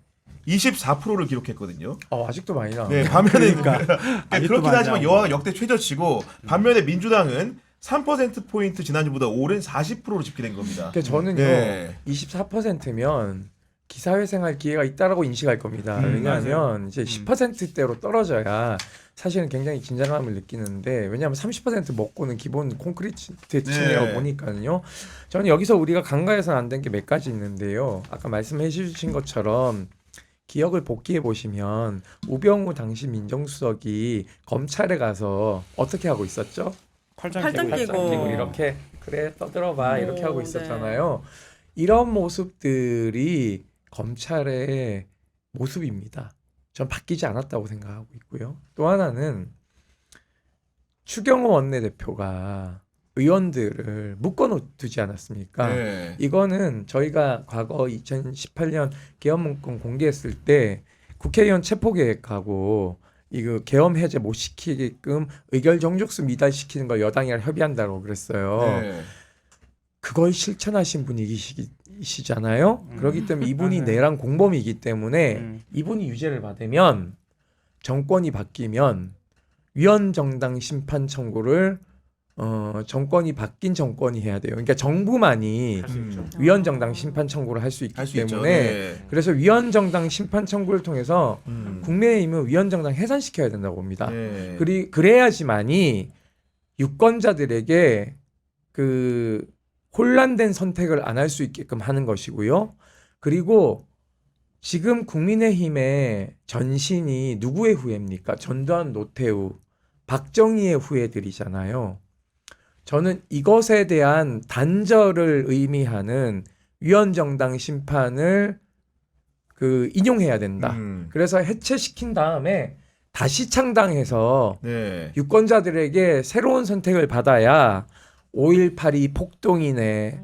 24%를 기록했거든요. 아직도 많이 나. 네, 반면에 그러니까 아직도 그렇긴 많이 하지만 나오고. 여하가 역대 최저치고 반면에 민주당은 3% 포인트 지난주보다 오른 40%로 집계된 겁니다. 그러니까 저는요 네. 24%면 기사회생할 기회가 있다라고 인식할 겁니다. 왜냐하면 이제 10%대로 떨어져야 사실은 굉장히 긴장감을 느끼는데 왜냐하면 30% 먹고는 기본 콘크리트 층이라고 보니까요. 저는 여기서 우리가 간과해서는 안 된 게 몇 가지 있는데요. 아까 말씀해 주신 것처럼 기억을 복귀해 보시면 우병우 당시 민정수석이 검찰에 가서 어떻게 하고 있었죠? 팔짱 끼고. 그리고 이렇게 그래 떠들어봐 이렇게 하고 네. 있었잖아요. 이런 모습들이 검찰의 모습입니다. 전 바뀌지 않았다고 생각하고 있고요. 또 하나는 추경호 원내대표가 의원들을 묶어두지 않았습니까? 네. 이거는 저희가 과거 2018년 계엄문건 공개했을 때 국회의원 체포계획하고 이거 계엄 해제 못 시키게끔 의결 정족수 미달시키는 걸 여당이랑 협의한다고 그랬어요. 네. 그걸 실천하신 분이시잖아요. 그렇기 때문에 이분이 내란 공범이기 때문에 이분이 유죄를 받으면 정권이 바뀌면 위헌정당 심판 청구를 정권이 바뀐 정권이 해야 돼요. 그러니까 정부만이 위헌정당 심판 청구를 할 수 있기 할 수 때문에 있죠. 네. 그래서 위헌정당 심판 청구를 통해서 국민의힘은 위헌정당 해산시켜야 된다고 봅니다. 네. 그래야지만이 유권자들에게 그 혼란된 선택을 안 할 수 있게끔 하는 것이고요. 그리고 지금 국민의힘의 전신이 누구의 후예입니까? 전두환, 노태우, 박정희의 후예들이잖아요. 저는 이것에 대한 단절을 의미하는 위헌정당 심판을 인용해야 된다. 그래서 해체시킨 다음에 다시 창당해서 네. 유권자들에게 새로운 선택을 받아야 5.18이 폭동이네,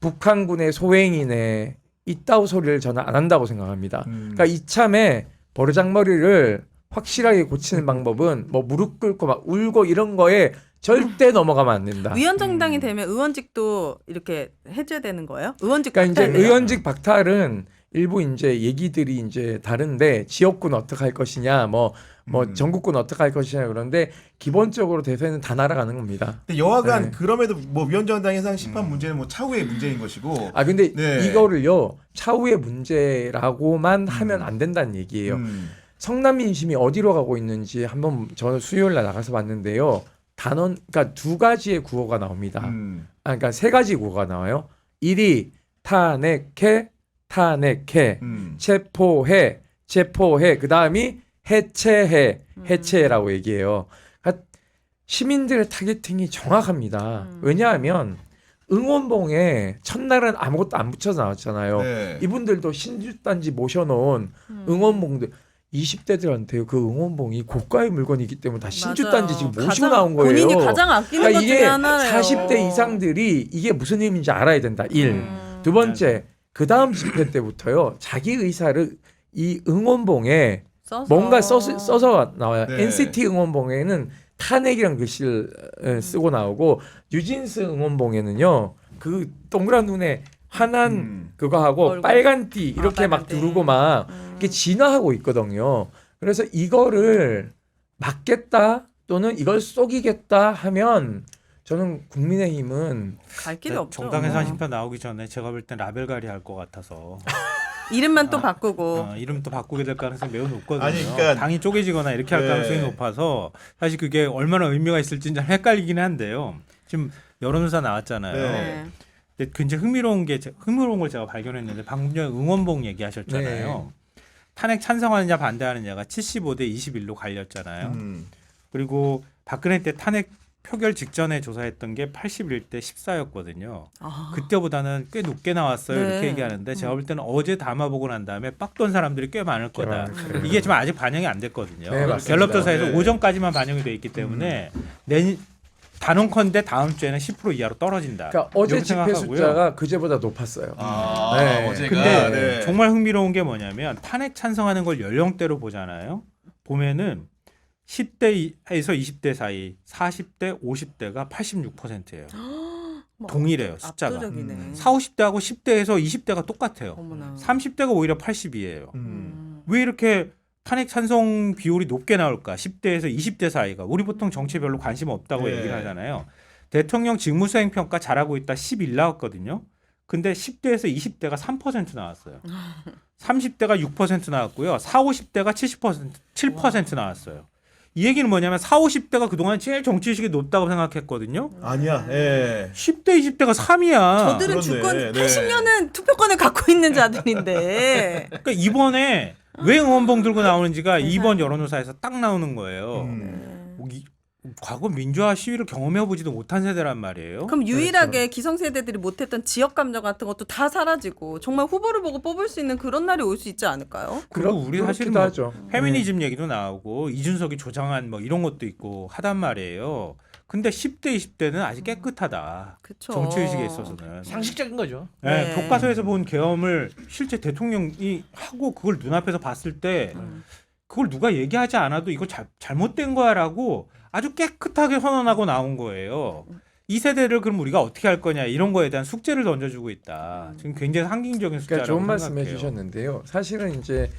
북한군의 소행이네, 이따우 소리를 저는 안 한다고 생각합니다. 그러니까 이참에 버르장머리를 확실하게 고치는 방법은 뭐 무릎 꿇고 막 울고 이런 거에 절대 넘어가면 안 된다. 위헌정당이 되면 의원직도 이렇게 해제되는 거예요? 의원직 그러니까 이제 박탈돼요? 의원직 박탈은 일부 이제 얘기들이 이제 다른데 지역군 어떻게 할 것이냐, 뭐 전국군 어떻게 할 것이냐 그런데 기본적으로 대세는 다 날아가는 겁니다. 근데 여하간 네. 그럼에도 뭐 위헌정당 해상 심판 문제는 뭐 차후의 문제인 것이고. 아 근데 네. 이거를요 차후의 문제라고만 하면 안 된다는 얘기예요. 성남 민심이 어디로 가고 있는지 한번 저는 수요일 날 나가서 봤는데요. 그러니까 두 가지의 구호가 나옵니다. 그러니까 세 가지 구호가 나와요. 1위 탄핵해, 탄핵해, 체포해, 체포해. 그 다음이 해체해, 해체라고 얘기해요. 그러니까 시민들의 타겟팅이 정확합니다. 왜냐하면 응원봉에 첫날은 아무것도 안 붙여서 나왔잖아요. 네. 이분들도 신주단지 모셔놓은 응원봉들 20대들한테 그 응원봉이 고가의 물건이기 때문에 다 신주단지 지금 모시고 나온 거예요. 본인이 가장 아끼는 그러니까 것 중에 이게 하나예요. 40대 이상들이 이게 무슨 의미인지 알아야 된다. 1. 두 번째, 그 다음 집회 때부터요. 자기 의사를 이 응원봉에 뭔가 써서 나와요. 네. NCT 응원봉에는 탄핵이라는 글씨를 쓰고 나오고 뉴진스 응원봉에는요. 그 동그란 눈에 환한 그거 하고 얼굴. 빨간 띠 이렇게 막 빨간 띠. 두르고 막 이게 진화하고 있거든요. 그래서 이거를 막겠다 또는 이걸 속이겠다 하면 저는 국민의힘은 갈 길이 없죠. 정당 해산 심판 나오기 전에 제가 볼 땐 라벨가리 할 것 같아서 이름만 또 바꾸고. 이름 또 바꾸게 될 가능성이 매우 높거든요. 아니, 그러니까- 당이 쪼개지거나 이렇게 할 네. 가능성이 높아서 사실 그게 얼마나 의미가 있을지 좀 헷갈리긴 한데요. 지금 여론조사 나왔잖아요. 네. 근데 굉장히 흥미로운 걸 제가 발견했는데 방금 전에 응원봉 얘기하셨잖아요. 탄핵 찬성하느냐 반대하느냐가 75대 21로 갈렸잖아요. 그리고 박근혜 때 탄핵 표결 직전에 조사했던 게 81대 14였거든요. 그때보다는 꽤 높게 나왔어요. 네. 이렇게 얘기하는데 제가 볼 때는 어제 담아보고 난 다음에 빡돈 사람들이 꽤 많을 거다. 많을 이게 지금 아직 반영이 안 됐거든요. 네, 맞습니다. 갤럽 조사에서 네. 오전까지만 반영이 돼 있기 때문에 단언컨대 다음 주에는 10% 이하로 떨어진다. 그러니까 어제 이렇게 집회 생각하고요. 숫자가 그제보다 높았어요. 네. 어제가. 근데 네. 정말 흥미로운 게 뭐냐면 탄핵 찬성하는 걸 연령대로 보잖아요. 보면은 10대에서 20대 사이, 40대, 50대가 86%예요. 동일해요, 숫자가. 압도적이네. 40, 50대하고 10대에서 20대가 똑같아요. 어머나. 30대가 오히려 82예요. 왜 이렇게 탄핵 찬성 비율이 높게 나올까? 10대에서 20대 사이가. 우리 보통 정치에 별로 관심 없다고 네. 얘기를 하잖아요. 대통령 직무수행 평가 잘하고 있다 11 나왔거든요. 근데 10대에서 20대가 3% 나왔어요. 30대가 6% 나왔고요. 40, 50대가 7% 나왔어요. 이 얘기는 뭐냐면 40, 50대가 그동안 제일 정치의식이 높다고 생각했거든요. 아니야. 예. 10대, 20대가 3이야. 저들은 그렇네. 주권 네. 80년은 투표권을 갖고 있는 자들인데. 그러니까 이번에 왜 응원봉 들고 나오는지가 세상에. 이번 여론조사에서 딱 나오는 거예요. 음. 과거 민주화 시위를 경험해보지도 못한 세대란 말이에요. 그럼 유일하게 기성세대들이 못했던 지역 감정 같은 것도 다 사라지고 정말 후보를 보고 뽑을 수 있는 그런 날이 올 수 있지 않을까요? 그리고 우리 사실 그렇기도 뭐 하죠. 페미니즘 얘기도 나오고 이준석이 조장한 뭐 이런 것도 있고 하단 말이에요. 근데 10대, 20대는 아직 깨끗하다. 그쵸. 정치의식에 있어서는. 상식적인 거죠. 네, 네. 교과서에서 본 계엄을 실제 대통령이 하고 그걸 눈앞에서 봤을 때 그걸 누가 얘기하지 않아도 이거 잘못된 거야라고 아주 깨끗하게 선언하고 나온 거예요. 이 세대를 그럼 우리가 어떻게 할 거냐 이런 거에 대한 숙제를 던져주고 있다. 지금 굉장히 상징적인 숫자라고 그러니까 좋은 말씀 생각해요. 해주셨는데요. 사실은 이제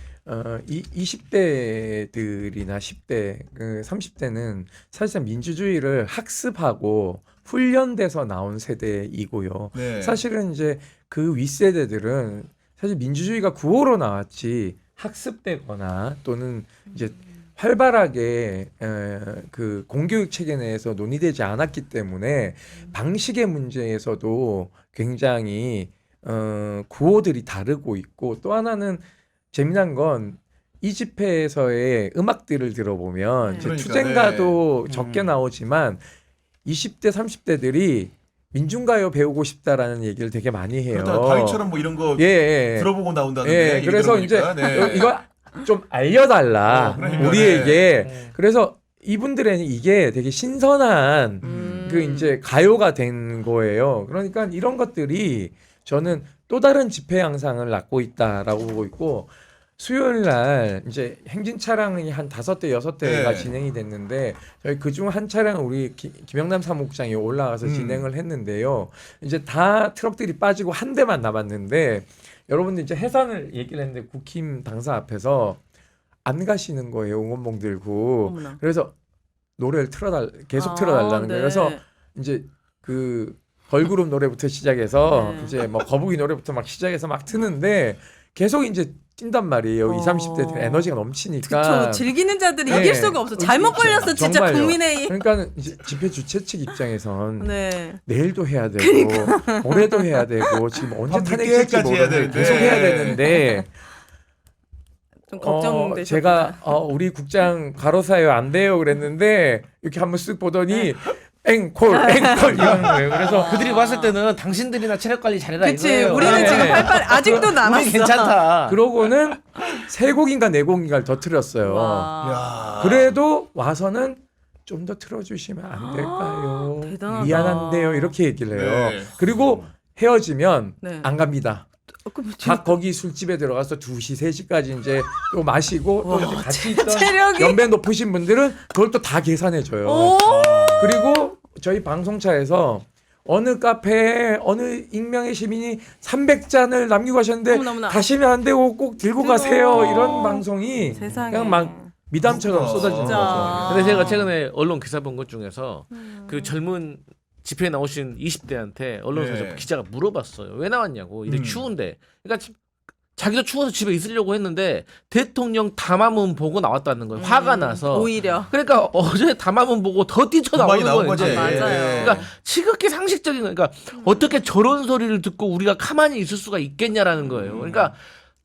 20대들이나 10대, 30대는 사실상 민주주의를 학습하고 훈련돼서 나온 세대이고요. 네. 사실은 이제 그 윗세대들은 사실 민주주의가 구호로 나왔지 학습되거나 또는 이제 활발하게 그 공교육 체계 내에서 논의되지 않았기 때문에 방식의 문제에서도 굉장히 구호들이 다르고 있고 또 하나는 재미난 건 이 집회에서의 음악들을 들어보면 네. 이제 그러니까, 투쟁가도 네. 적게 나오지만 20대 30대들이 민중가요 배우고 싶다라는 얘기를 되게 많이 해요. 그렇다. 다윗처럼 뭐 이런 거 예, 예. 들어보고 나온다는 예, 얘기 그래서 들어보니까. 네. 이거 좀 알려달라 그러니까, 우리에게. 네. 그래서 이분들에는 이게 되게 신선한 그 이제 가요가 된 거예요. 그러니까 이런 것들이 저는 또 다른 집회 양상을 낳고 있다라고 보고 있고 수요일 날 이제 행진 차량이 한 5대 6대가 네. 진행이 됐는데 저희 그중 한 차량은 우리 김영남 사무국장이 올라가서 진행을 했는데요. 이제 다 트럭들이 빠지고 한 대만 남았는데 여러분들 이제 해산을 얘기를 했는데 국힘 당사 앞에서 안 가시는 거예요. 응원봉 들고. 어머나. 그래서 노래를 계속 아, 틀어달라는 네. 거예요. 그래서 이제 그 걸그룹 노래부터 시작해서 네. 이제 뭐 거북이 노래부터 막 시작해서 막 트는데 계속 이제 뛴단 말이에요. 20, 30대들 에너지가 넘치니까. 그쵸. 즐기는 자들이 네. 이길 수가 없어. 잘못 걸렸어 진짜 정말요. 국민의힘. 그러니까 이제 집회 주최 측 입장에선 네. 내일도 해야 되고 모레도 해야 되고 지금 언제 밤 탄핵질지 늦게까지 해야 모르는데 되는데. 계속 해야 되는데 좀 걱정되셨구나. 제가 우리 국장 과로사예요 안 돼요 그랬는데 이렇게 한번 쓱 보더니 앵콜 이런 거예요. 그래서 그들이 봤을 때는 당신들이나 체력 관리 잘해라 그치. 이거예요. 우리는 네. 지금 팔팔 아직도 남았어. 우리 괜찮다. 그러고는 3곡인가 4곡인가를 더 틀었어요. 와. 야. 그래도 와서는 좀 더 틀어주시면 안 될까요? 대단하다. 미안한데요 이렇게 얘기를 해요. 네. 그리고 헤어지면 네. 안 갑니다. 그럼 각 거기 술집에 들어가서 2시, 3시까지 이제 또 마시고 또 이제 같이 있던 체력이. 연배 높으신 분들은 그걸 또 다 계산해줘요. 오. 그리고 저희 방송차에서 어느 카페에 어느 익명의 시민이 300잔을 남기고 가셨는데 어머나. 가시면 안 되고 꼭 들고 가세요. 이런 방송이 세상에. 그냥 막 미담처럼 쏟아지는 진짜. 거죠. 근데 제가 최근에 언론 기사 본 것 중에서 그 젊은 집회에 나오신 20대한테 언론사에서 네. 기자가 물어봤어요. 왜 나왔냐고. 이래 음. 추운데. 그러니까 자기도 추워서 집에 있으려고 했는데 대통령 담화문 보고 나왔다는 거예요. 화가 나서. 오히려. 그러니까 어제 담화문 보고 더 뛰쳐나오는 많이 나온 거예요. 거지. 이제. 맞아요. 그러니까 지극히 상식적인 거예요. 그러니까 어떻게 저런 소리를 듣고 우리가 가만히 있을 수가 있겠냐라는 거예요. 그러니까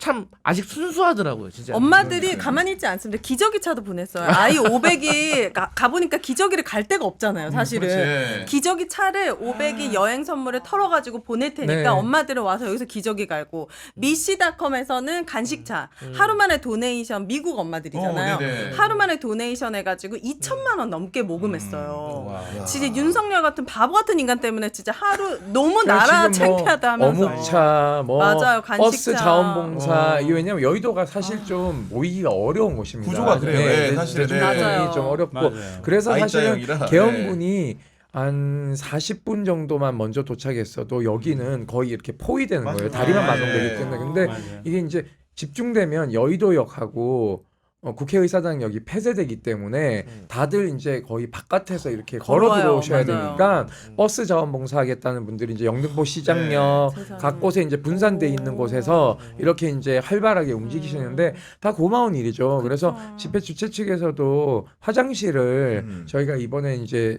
참 아직 순수하더라고요, 진짜. 엄마들이 가만히 있지 않습니다. 기저귀차도 보냈어요. 아이 500이 가보니까 기저귀를 갈 데가 없잖아요. 사실은. 그렇지. 기저귀 차를 500이 여행 선물에 털어가지고 보낼 테니까 네. 엄마들은 와서 여기서 기저귀 갈고 미씨닷컴에서는 간식차 하루 만에 도네이션 미국 엄마들이잖아요. 네네. 하루 만에 도네이션 해가지고 2천만 원 넘게 모금했어요. 와. 진짜 윤석열 같은 바보 같은 인간 때문에 진짜 하루 너무 그냥 나라 지금 뭐 창피하다 하면서 어묵차, 뭐 맞아요, 간식차. 버스 자원봉사 이 왜냐면 여의도가 사실 좀 모이기가 어려운 곳입니다. 구조가 그래요. 네, 사실은. 대중교통이 맞아요. 좀 어렵고 맞아요. 그래서 사실은 I자형이라. 계엄군이 한 40분 정도만 먼저 도착했어도 여기는 거의 이렇게 포위되는 맞아요. 거예요. 다리만 네. 마동되기 때문에. 근데 맞아요. 이게 이제 집중되면 여의도역하고 국회의사당역이 폐쇄되기 때문에 다들 이제 거의 바깥에서 이렇게 걸어 걸어와요. 들어오셔야 맞아요. 되니까 버스 자원봉사하겠다는 분들이 이제 영등포 시장역 세상에. 각 곳에 이제 분산돼 있는 곳에서 이렇게 이제 활발하게 움직이시는데 다 고마운 일이죠. 그래서 집회 주최 측에서도 화장실을 저희가 이번에 이제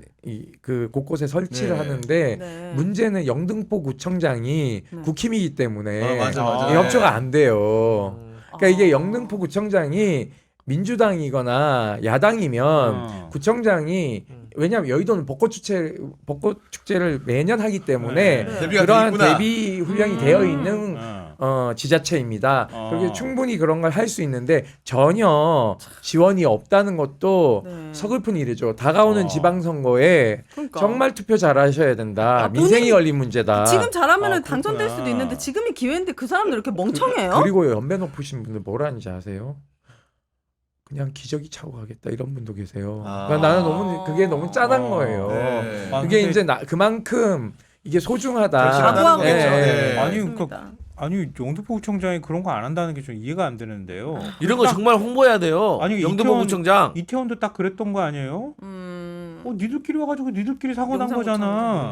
그 곳곳에 설치를 네. 하는데 네. 문제는 영등포 구청장이 국힘이기 때문에 맞아, 맞아. 이 협조가 안 돼요. 그러니까 이게 아. 영등포 구청장이 민주당이거나 야당이면 구청장이 왜냐하면 여의도는 벚꽃 축제를 매년 하기 때문에 네. 대비가 돼 그러한 있구나. 대비 훈련이 되어 있는 지자체입니다. 어. 그렇게 충분히 그런 걸 할 수 있는데 전혀 지원이 없다는 것도 네. 서글픈 일이죠. 다가오는 지방선거에 그러니까. 정말 투표 잘하셔야 된다. 아, 민생이 걸린 문제다. 지금 잘하면은 아, 당선될 그렇구나. 수도 있는데 지금이 기회인데 그 사람들 이렇게 멍청해요? 그리고 연배 높으신 분들 뭐라는지 아세요? 그냥 기저귀 차고 가겠다 이런 분도 계세요. 아. 그러니까 나는 너무 그게 너무 짠한 거예요. 네. 아, 그게 근데- 이제 그만큼 이게 소중하다. 그렇지, 각오하고 네. 계셔야 네. 돼요. 아니, 맞습니다. 아니 영등포 구청장이 그런 거 안 한다는 게 좀 이해가 안 되는데요. 이런 거 정말 홍보해야 돼요. 아니, 영등포 이태원- 구청장. 이태원도 딱 그랬던 거 아니에요? 니들끼리 와가지고 니들끼리 사고 난 거잖아.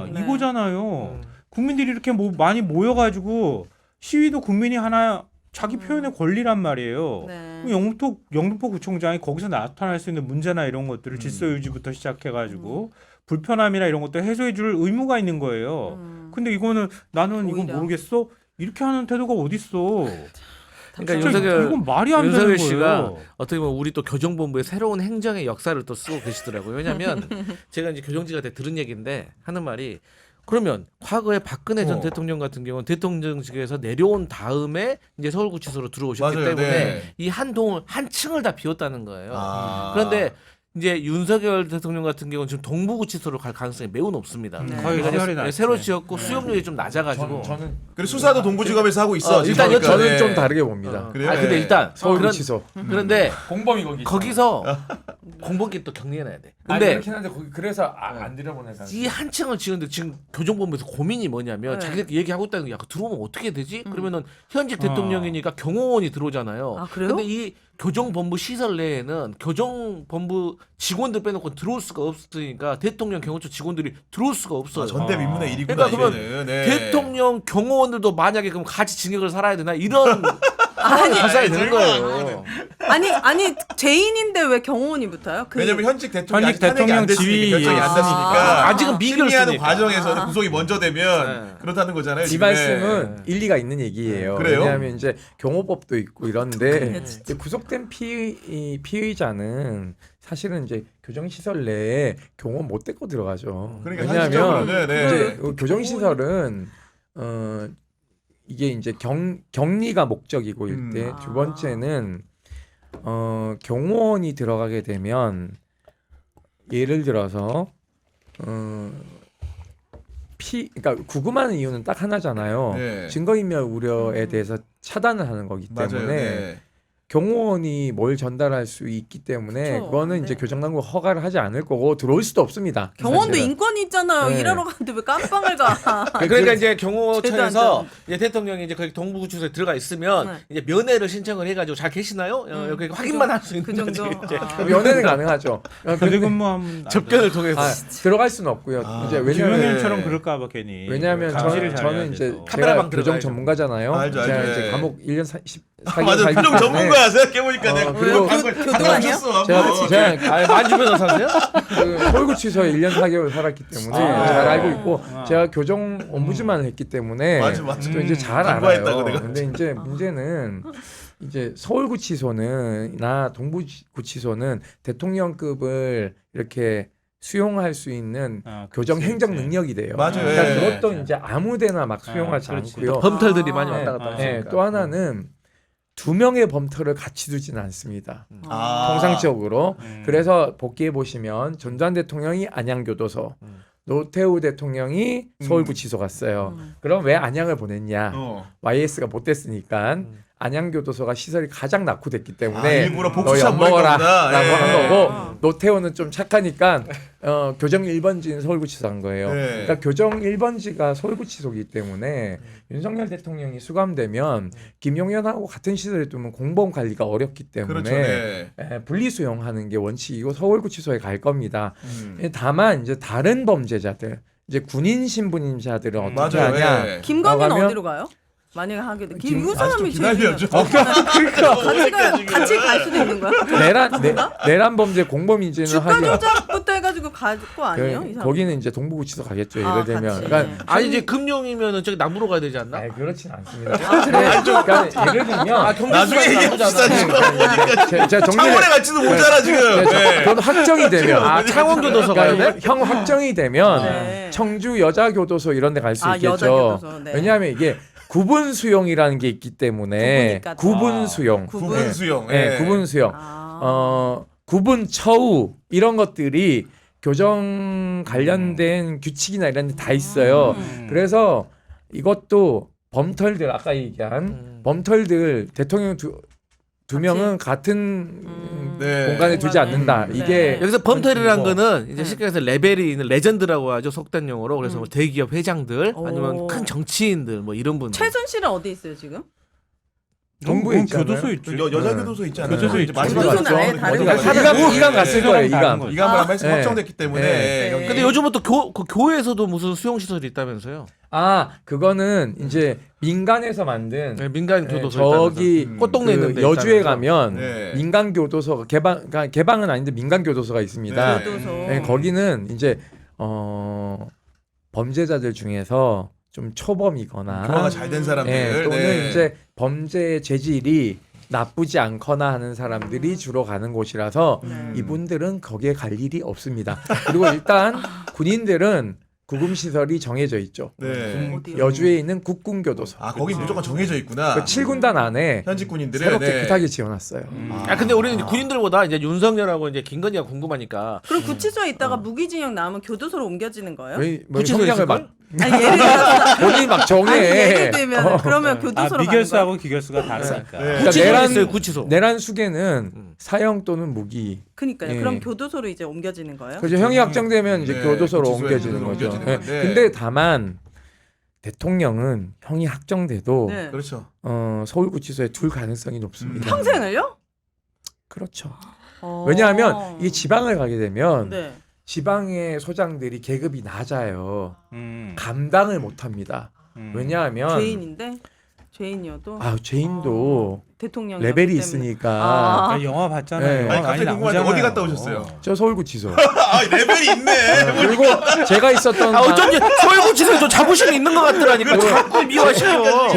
영상구청. 네. 이거잖아요. 국민들이 이렇게 많이 모여가지고 시위도 국민이 하나 자기 표현의 권리란 말이에요. 네. 그럼 영등포 구청장이 거기서 나타날 수 있는 문제나 이런 것들을 질서 유지부터 시작해가지고 불편함이나 이런 것들 해소해줄 의무가 있는 거예요. 근데 이거는 나는 이건 오히려. 모르겠어. 이렇게 하는 태도가 어딨어. 그러니까 진짜 윤석열 이건 말이 안 되는 윤석열 거예요. 씨가 어떻게 보면 우리 또 교정본부의 새로운 행정의 역사를 또 쓰고 계시더라고요. 왜냐하면 제가 이제 교정지가 때 들은 얘기인데 하는 말이 그러면 과거에 박근혜 전 대통령 같은 경우는 대통령직에서 내려온 다음에 이제 서울구치소로 들어오셨기 맞아요. 때문에 네. 이 한 층을 다 비웠다는 거예요. 아. 그런데 이제 윤석열 대통령 같은 경우는 지금 동부구치소로 갈 가능성이 매우 높습니다. 네. 거의 그러니까 희열이 이제 났지. 새로 지었고 수용률이 좀 낮아가지고. 저는 그리고 수사도 동부지검에서 하고 있어. 지금 일단 보니까. 저는 네. 좀 다르게 봅니다. 그래요? 근데 네. 일단 서울구치소. 그런데 공범이 거기 거기서 공범끼리 또 격리해놔야 돼. 근데 근데 그렇긴 한데 거기 그래서 안 들여보내서 이 한 층을 지는데 지금 교정본부에서 고민이 뭐냐면 네. 자기들 얘기하고 있다는 게 약간 들어오면 어떻게 되지? 그러면은 현직 대통령이니까 경호원이 들어오잖아요. 아, 그래요? 근데 이 교정본부 시설 내에는 교정본부 직원들 빼놓고 들어올 수가 없으니까 대통령 경호처 직원들이 들어올 수가 없어요. 아, 전대미문의 일이구나. 그러니까 그러면 이거는. 네. 대통령 경호원들도 만약에 그럼 같이 징역을 살아야 되나 이런 기사에 되는 거예요. 아니 죄인인데 왜 경호원이 붙어요? 왜냐면 현직 대통령 현직 탄핵이 안 대통령 됐으니까 지위 결정이 안 됐으니까 아직은 심리하는 미결수니까. 과정에서는 구속이 먼저 되면 네. 그렇다는 거잖아요. 이 지금. 말씀은 일리가 있는 얘기예요. 그래요? 왜냐하면 이제 경호법도 있고 이런데 그래, 이제 구속된 피의자는 사실은 이제 교정시설 내에 경호원 못 데리고 들어가죠. 그러니까 왜냐하면 현실적으로는, 네. 이제 교정시설은 이게 이제 격리가 목적이고 일대 두 번째는 경호원이 들어가게 되면 예를 들어서 그러니까 구금하는 이유는 딱 하나잖아요. 네. 증거인멸 우려에 대해서 차단을 하는 거기 때문에 맞아요. 네. 경호원이 뭘 전달할 수 있기 때문에 그쵸. 그거는 이제 네. 교정당국 허가를 하지 않을 거고 들어올 수도 없습니다. 경호원도 사실은. 인권이 있잖아요. 네. 일하러 가는데 왜 깜빵을 가? 그러니까 이제 제도 안 경호처에서 되는데. 이제 대통령이 이제 거기 동부구치소에 들어가 있으면 네. 이제 면회를 신청을 해가지고 잘 계시나요? 이렇게 확인만 할 수 있는 그 정도. 거지, 이제. 아. 연애는 가능하죠. 교대 근무하면 접견을 통해서. 들어갈 수는 없고요. 아, 이제 왜냐면 김용현처럼 그럴까봐 괜히. 왜냐하면 감시를 저는 이제 잘해야 카메라방 제가 교정 들어가야죠. 전문가잖아요. 알죠, 제가 알죠. 이제 네. 감옥 1년 4개월 맞아, 교정 전문가야 생각해보니까 내가 그리고 교도 아니야? 제가 만주면서 사세요? 그 서울구치소에 1년 4개월 살았기 때문에 아. 잘 알고 있고 아. 제가 교정 ombudsman을 했기 때문에 맞아, 맞아. 또 이제 잘 공부했다고 알아요. 내가. 근데 이제 문제는 이제 서울구치소나 동부구치소는 대통령급을 이렇게 수용할 수 있는 교정 행정 능력이 돼요. 맞아요. 그러니까 예. 그것도 이제 아무데나 막 수용하지 그렇지. 않고요. 범털들이 많이 네. 왔다 갔다 네, 하시니까. 또 하나는 2명의 범터를 같이 두지는 않습니다. 아. 통상적으로. 그래서 복귀해 보시면 전두환 대통령이 안양교도소, 노태우 대통령이 서울구치소 갔어요. 그럼 왜 안양을 보냈냐? YS가 못 됐으니까 안양교도소가 시설이 가장 낙후됐기 아, 때문에 일부러 너 복수샷 보낸 엿먹어라라고 거구나. 한 예. 거고 노태우는 좀 착하니까 교정 1번지는 서울구치소 한 거예요. 네. 그러니까 교정 1번지가 서울구치소이기 때문에 윤석열 대통령이 수감되면 김용현하고 같은 시설에 두면 공범 관리가 어렵기 때문에 그렇죠. 네. 분리수용하는 게 원칙이고 서울구치소에 갈 겁니다. 음. 다만 이제 다른 범죄자들 이제 군인 신분자들은 어떻게 맞아요. 하냐? 예. 김건희는 나가면- 어디로 가요? 만약에 하게 돼. 아직 이 좀 사람이 기다려줘. 같이 갈 수도 있는 거야? 내란 범죄 공범인지는 주가 하기가 조작부터 해가지고 갈 거 아니에요? 이 사람? 거기는 이제 동부구치소 가겠죠. 아, 예를 들면 같이. 그러니까 아니 이제 금룡이면은 저기 남부로 가야 되지 않나? 아니, 그렇진 않습니다. 그러니까 예를 들면 나중에 얘기합시다 지금. 제가 정리를 창원에 갈지도 모자라 지금. 네. 그건 확정이 되면 아 창원교도소 가야 그러니까 돼? 형 확정이 되면 네. 청주 여자교도소 이런 데 갈 수 아, 있겠죠. 여자교도소, 네. 왜냐하면 이게 구분 수용이라는 게 있기 때문에 구분이니까 또. 구분 수용. 구분 수용. 네, 예. 구분 수용. 아. 구분 처우 이런 것들이 교정 관련된 규칙이나 이런 데 다 있어요. 그래서 이것도 범털들 아까 얘기한 범털들 대통령 두 명은 같은 네. 공간에 두지 공간에. 않는다. 네. 이게 여기서 범털이란 뭐. 거는 이제 네. 쉽게 해서 레벨이 있는 레전드라고 하죠 속된 용어로. 그래서 뭐 대기업 회장들 오. 아니면 큰 정치인들 뭐 이런 분들. 최순실은 어디 있어요 지금? 동부에 있지 교도소 않아요? 있지. 여자 교도소 있지 않아요? 교도소 이제 있죠. 마지막 교도소는 아예 갔죠. 다른 어디가 거죠. 갔죠? 이강 갔을 거예요. 이강. 거죠. 이강 말씀 네. 확정됐기 때문에. 네. 여기. 근데 요즘은 또 그 교회에서도 무슨 수용 시설이 있다면서요? 아 그거는 이제 민간에서 만든 네, 민간 교도소 저기 있다면서. 꽃동네 그 있는데 여주에 있다면서. 가면 네. 민간 교도소가 개방은 아닌데 민간 교도소가 있습니다. 네. 교도소. 네, 거기는 이제 범죄자들 중에서 좀 초범이거나 교화가 잘 된 사람들. 네, 또는 네. 이제 범죄 재질이 나쁘지 않거나 하는 사람들이 주로 가는 곳이라서 이분들은 거기에 갈 일이 없습니다. 그리고 일단 군인들은 구금 시설이 정해져 있죠. 네. 어디요? 여주에 있는 국군교도소. 아 거기 무조건 정해져 있구나. 그 7군단 안에 현직 군인들은 새로 네. 깨끗하게 지어놨어요. 아 근데 우리는 이제 군인들보다 이제 윤석열하고 이제 김건희가 궁금하니까 그럼 구치소에 있다가 무기징역 나오면 교도소로 옮겨지는 거예요? 뭐 구치소에 형량을 있을걸? 막 아니 예를 들어서 본인이 막 정해. 아니 예를 들면 그러면 교도소로 가는 거야? 미결수하고 기결수가 다르니까. 네. 그러니까 구치소에 있어요 구치소. 내란 수계는 사형 또는 무기. 그러니까요. 예. 그럼 교도소로 이제 옮겨지는 거예요? 그죠 형이 확정되면 이제 네, 교도소로 구치소에 옮겨지는 거죠. 옮겨지는 네. 건데. 근데 다만 대통령은 형이 확정돼도 네. 그렇죠. 서울구치소에 둘 가능성이 높습니다. 평생을요? 그렇죠. 어. 왜냐하면 이게 지방을 가게 되면 네. 지방의 소장들이 계급이 낮아요. 음. 감당을 못합니다. 왜냐하면 죄인인데 죄인이어도 죄인도 대통령 레벨이 있으니까 아. 아, 영화 봤잖아요. 네. 영화 아니, 많이 갑자기 궁금한데 나오잖아요. 어디 갔다 오셨어요? 저 서울구치소. 아 레벨이 있네. 그리고 제가 있었던 아 어쩐지 서울구치소에 좀 자부심이 있는 것 같더라니까 자꾸 미화시켜.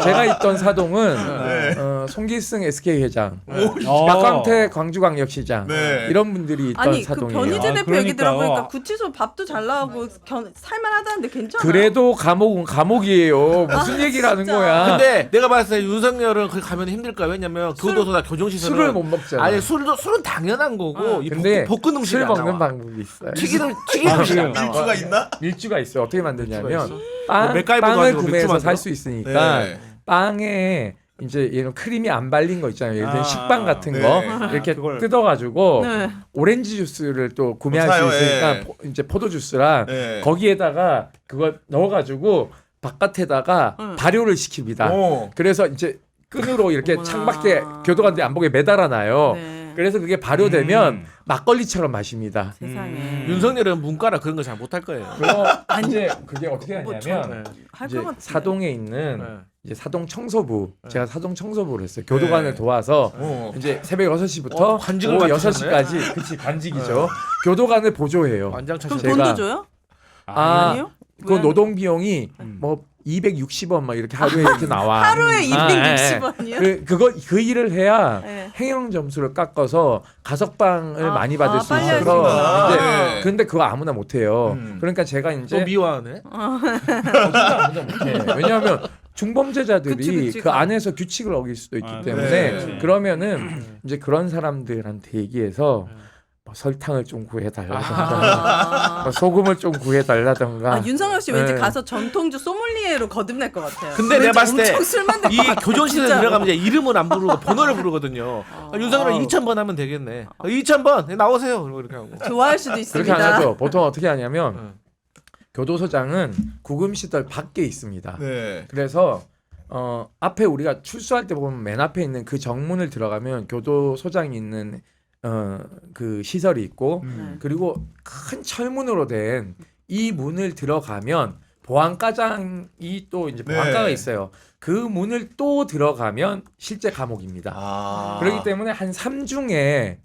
제가 있던 사동은 네. 송기승 SK 회장, 어. 박광태 광주광역시장 네. 이런 분들이 있던 아니 그 사동이에요. 변희재 아, 대표 얘기 그러니까요. 들어보니까 구치소 밥도 잘 나오고 살만하다는데 괜찮아? 그래도 감옥은 감옥이에요. 무슨 얘기를 하는 진짜. 거야? 근데 내가 봤을 때 윤석열은 거기 가면 힘들까? 왜냐면 교도소나 교정시설은 술을 못 먹잖아. 아니 술은 당연한 거고 이 근데 볶은 음식이 술 안 먹는 나와. 방법이 있어요. 튀긴 음식이 안 나와. 밀주가 있나? 밀주가 있어요. 어떻게 만드냐면 뭐 빵, 맥가이버도 빵을 아니고 구매해서 맥주 살 만들어? 수 있으니까 네. 빵에 이제 이런 크림이 안 발린 거 있잖아요. 예를 들면 식빵 같은 네. 거 이렇게 그걸- 뜯어가지고 네. 오렌지 주스를 또 구매할 사요, 수 있으니까 예. 이제 포도 주스랑 네. 거기에다가 그걸 넣어가지고 바깥에다가 응. 발효를 시킵니다. 오. 그래서 이제 끈으로 이렇게 어머나. 창밖에 교도관들 안복에 매달아놔요. 네. 그래서 그게 발효되면 음. 막걸리처럼 마십니다. 세상에 윤석열은 문과라 그런 거 잘 못할 거예요. 그거 이제 그게 어떻게 뭐 하냐면 할 이제 것 같은데. 사동에 있는 네. 이제 사동 청소부 네. 제가 사동 청소부를 했어요. 교도관을 네. 도와서 오. 이제 새벽 6시부터 어, 관직을 오후 맡으셨네. 6시까지 그치 관직이죠. 교도관을 보조해요. 완장 그럼 차시네. 제가- 돈도 줘요? 아, 아니요? 그 왜? 노동 비용이 뭐 260원 막 이렇게 하루에 이렇게 나와. 하루에 예. 260원이요? 그 일을 해야 네. 행영 점수를 깎아서 가석방을 아, 많이 받을 아, 수 빨리 있어서 하시구나. 이제 네. 근데 그거 아무나 못 해요. 그러니까 제가 또 이제 미화하네. 아무나 못 해. 왜냐하면 중범죄자들이 그치, 그치. 그 안에서 규칙을 어길 수도 있기 아, 때문에 네. 그러면은 이제 그런 사람들한테 얘기해서 설탕을 좀 구해달라던가 소금을 좀 구해달라던가 아, 윤석열 씨 왠지 네. 가서 전통주 소믈리에로 거듭날 것 같아요. 근데 내가 봤을 때 엄청 술 만들 이 것 같아, 교존실에 진짜로. 들어가면 이제 이름은 안 부르고 번호를 부르거든요. 윤석열은 2000번 하면 되겠네. 2000번 나오세요. 그리고 이렇게 하고. 좋아할 수도 그렇게 있습니다. 안 하죠. 보통 어떻게 하냐면 응. 교도소장은 구금시설 밖에 있습니다. 네. 그래서 앞에 우리가 출소할 때 보면 맨 앞에 있는 그 정문을 들어가면 교도소장이 있는 그 시설이 있고 그리고 큰 철문으로 된 이 문을 들어가면 보안과장이 또 이제 보안과가 네. 있어요. 그 문을 또 들어가면 실제 감옥입니다. 아. 그렇기 때문에 한 3중에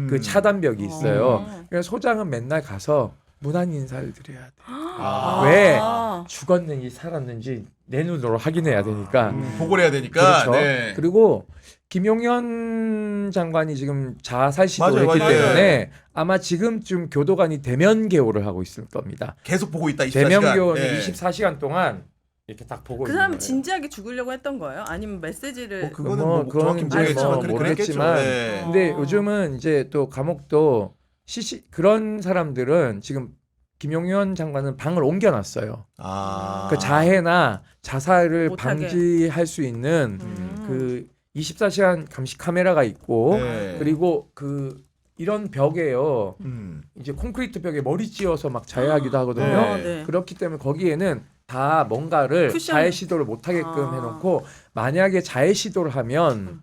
그 차단벽이 있어요. 그래서 소장은 맨날 가서 문안 인사를 드려야 돼. 아. 왜 죽었는지 살았는지 내 눈으로 확인해야 되니까. 보고를 해야 되니까. 그렇죠. 네. 그리고 김용현 장관이 지금 자살 시도를 맞아요, 했기 맞아요. 때문에 아마 지금쯤 교도관이 대면 개호를 하고 있을 겁니다. 계속 보고 있다. 24시간. 대면 개호는 네. 24시간 동안 이렇게 딱 보고 그 있는 사람 거예요. 진지하게 죽으려고 했던 거예요? 아니면 메시지를 그거는 뭐, 뭐 그건 정확히 이제 모르겠지만 뭐 그렇긴 모르겠지만 했겠죠. 네. 근데 요즘은 이제 또 감옥도 그런 사람들은 지금 김용현 장관은 방을 옮겨놨어요. 아. 그 자해나 자살을 못하게. 방지할 수 있는 그 24시간 감시 카메라가 있고 네. 그리고 그 이런 벽에요. 음. 이제 콘크리트 벽에 머리 찧어서 막 자해하기도 하거든요. 네. 네. 그렇기 때문에 거기에는 다 뭔가를 쿠션. 자해 시도를 못 하게끔 아. 해놓고 만약에 자해 시도를 하면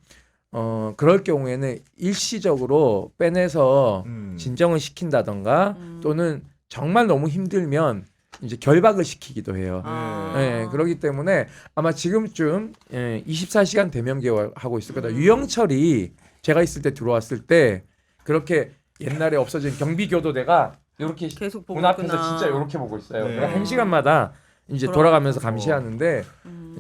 그럴 경우에는 일시적으로 빼내서 진정을 시킨다던가 또는 정말 너무 힘들면 이제 결박을 시키기도 해요. 아. 네, 그렇기 때문에 아마 지금쯤 24시간 대면 개호하고 있을 거다. 유영철이 제가 있을 때 들어왔을 때 그렇게 옛날에 없어진 경비교도대가 이렇게 계속 보고 문 앞에서 있구나. 진짜 이렇게 보고 있어요. 네. 한 시간마다 이제 돌아가면서 감시하는데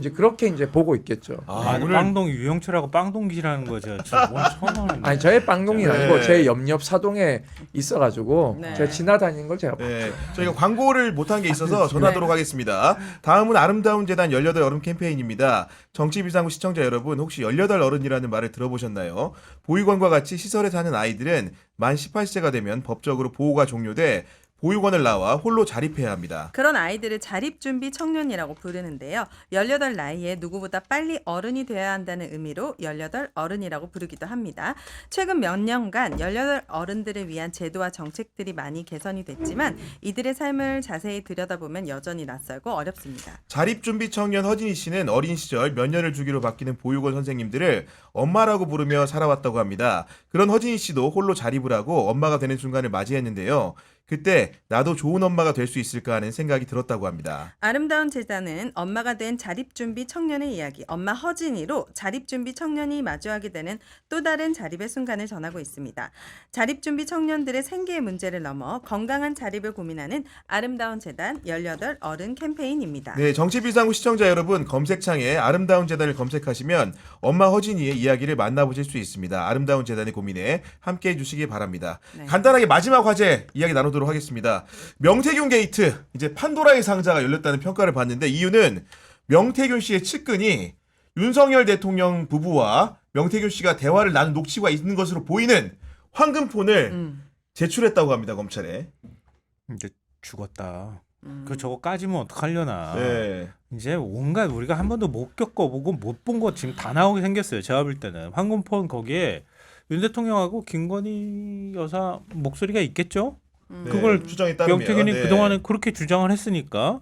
이제 그렇게 이제 보고 있겠죠. 아, 오늘 빵동 유영철하고 빵동기라는 거 제가 진짜 오늘 처음 하는데. 아니 저의 빵동이 네. 아니고 제 옆옆 사동에 있어가지고 네. 제가 지나다니는 걸 제가 네, 저희가 광고를 못한 게 있어서 전하도록 하겠습니다. 다음은 아름다운 재단 18 여름 캠페인입니다. 정치비상구 시청자 여러분 혹시 18 어른이라는 말을 들어보셨나요? 보육원과 같이 시설에 사는 아이들은 만 18세가 되면 법적으로 보호가 종료돼 보육원을 나와 홀로 자립해야 합니다. 그런 아이들을 자립준비 청년이라고 부르는데요. 18 나이에 누구보다 빨리 어른이 되어야 한다는 의미로 18 어른이라고 부르기도 합니다. 최근 몇 년간 18 어른들을 위한 제도와 정책들이 많이 개선이 됐지만 이들의 삶을 자세히 들여다보면 여전히 낯설고 어렵습니다. 자립준비 청년 허진희 씨는 어린 시절 몇 년을 주기로 바뀌는 보육원 선생님들을 엄마라고 부르며 살아왔다고 합니다. 그런 허진희 씨도 홀로 자립을 하고 엄마가 되는 순간을 맞이했는데요. 그때 나도 좋은 엄마가 될 수 있을까 하는 생각이 들었다고 합니다. 아름다운 재단은 엄마가 된 자립준비 청년의 이야기, 엄마 허진이로 자립준비 청년이 마주하게 되는 또 다른 자립의 순간을 전하고 있습니다. 자립준비 청년들의 생계의 문제를 넘어 건강한 자립을 고민하는 아름다운 재단 18 어른 캠페인입니다. 네, 정치비상구 시청자 여러분 검색창에 아름다운 재단을 검색하시면 엄마 허진이의 이야기를 만나보실 수 있습니다. 아름다운 재단의 고민에 함께해 주시기 바랍니다. 네. 간단하게 마지막 화제 이야기 나누도록 하겠습니다. 명태균 게이트, 이제 판도라의 상자가 열렸다는 평가를 받는데 이유는 명태균 씨의 측근이 윤석열 대통령 부부와 명태균 씨가 대화를 나눈 녹취가 있는 것으로 보이는 황금폰을 제출했다고 합니다, 검찰에. 이제 죽었다. 그 저거 까지면 어떡하려나. 네. 이제 온갖 우리가 한 번도 못 겪어보고 못 본 거 지금 다 나오게 생겼어요. 제가 볼 때는 황금폰 거기에 윤 대통령하고 김건희 여사 목소리가 있겠죠. 네, 그걸 추정에 따르면 명태균이 네. 그동안은 그렇게 주장을 했으니까.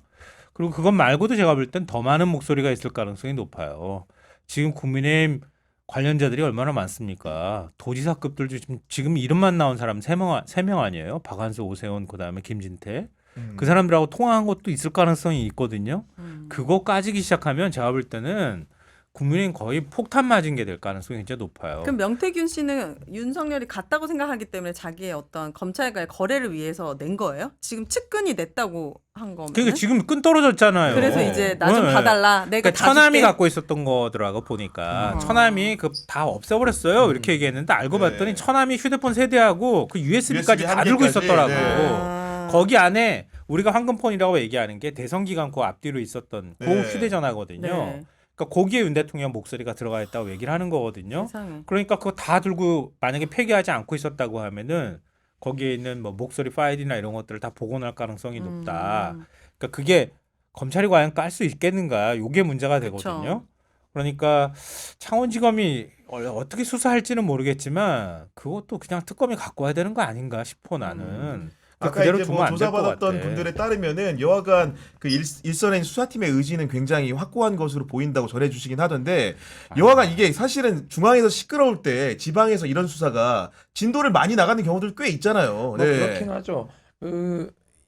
그리고 그것 말고도 제가 볼 땐 더 많은 목소리가 있을 가능성이 높아요. 지금 국민의힘 관련자들이 얼마나 많습니까? 도지사급들 지금 이름만 나온 사람 3명 아니에요? 박한수, 오세훈, 그다음에 김진태. 그 사람들하고 통화한 것도 있을 가능성이 있거든요. 그거 까지기 시작하면 제가 볼 때는 국민의힘 거의 폭탄 맞은 게 될 가능성이 진짜 높아요. 그럼 명태균 씨는 윤석열이 같다고 생각하기 때문에 자기의 어떤 검찰과의 거래를 위해서 낸 거예요? 지금 측근이 냈다고 한 거면? 그러니까 지금 끈 떨어졌잖아요. 그래서 이제 나 좀 네. 봐달라. 내가 그러니까 다 처남이 줄게. 갖고 있었던 거더라고 보니까 처남이 그 다 없애버렸어요. 이렇게 얘기했는데 알고 네. 봤더니 처남이 휴대폰 세대하고 그 USB까지 다 한 들고 개까지, 있었더라고. 네. 거기 안에 우리가 황금폰이라고 얘기하는 게 대성기관 그 앞뒤로 있었던 그 네. 휴대전화거든요. 네. 그러니까 거기에 윤 대통령 목소리가 들어가 있다고 얘기를 하는 거거든요. 세상에. 그러니까 그거 다 들고 만약에 폐기하지 않고 있었다고 하면은 거기에 있는 뭐 목소리 파일이나 이런 것들을 다 복원할 가능성이 높다. 그러니까 그게 검찰이 과연 깔 수 있겠는가? 요게 문제가 되거든요. 그쵸. 그러니까 창원지검이 어떻게 수사할지는 모르겠지만 그것도 그냥 특검이 갖고 와야 되는 거 아닌가 싶어 나는. 아까 그대로 이제 두면 뭐 안 될 것 조사받았던 같아. 분들에 따르면은 여하간 그 일선의 수사팀의 의지는 굉장히 확고한 것으로 보인다고 전해주시긴 하던데 여하간 이게 사실은 중앙에서 시끄러울 때 지방에서 이런 수사가 진도를 많이 나가는 경우들 꽤 있잖아요. 뭐 네. 그렇긴 하죠.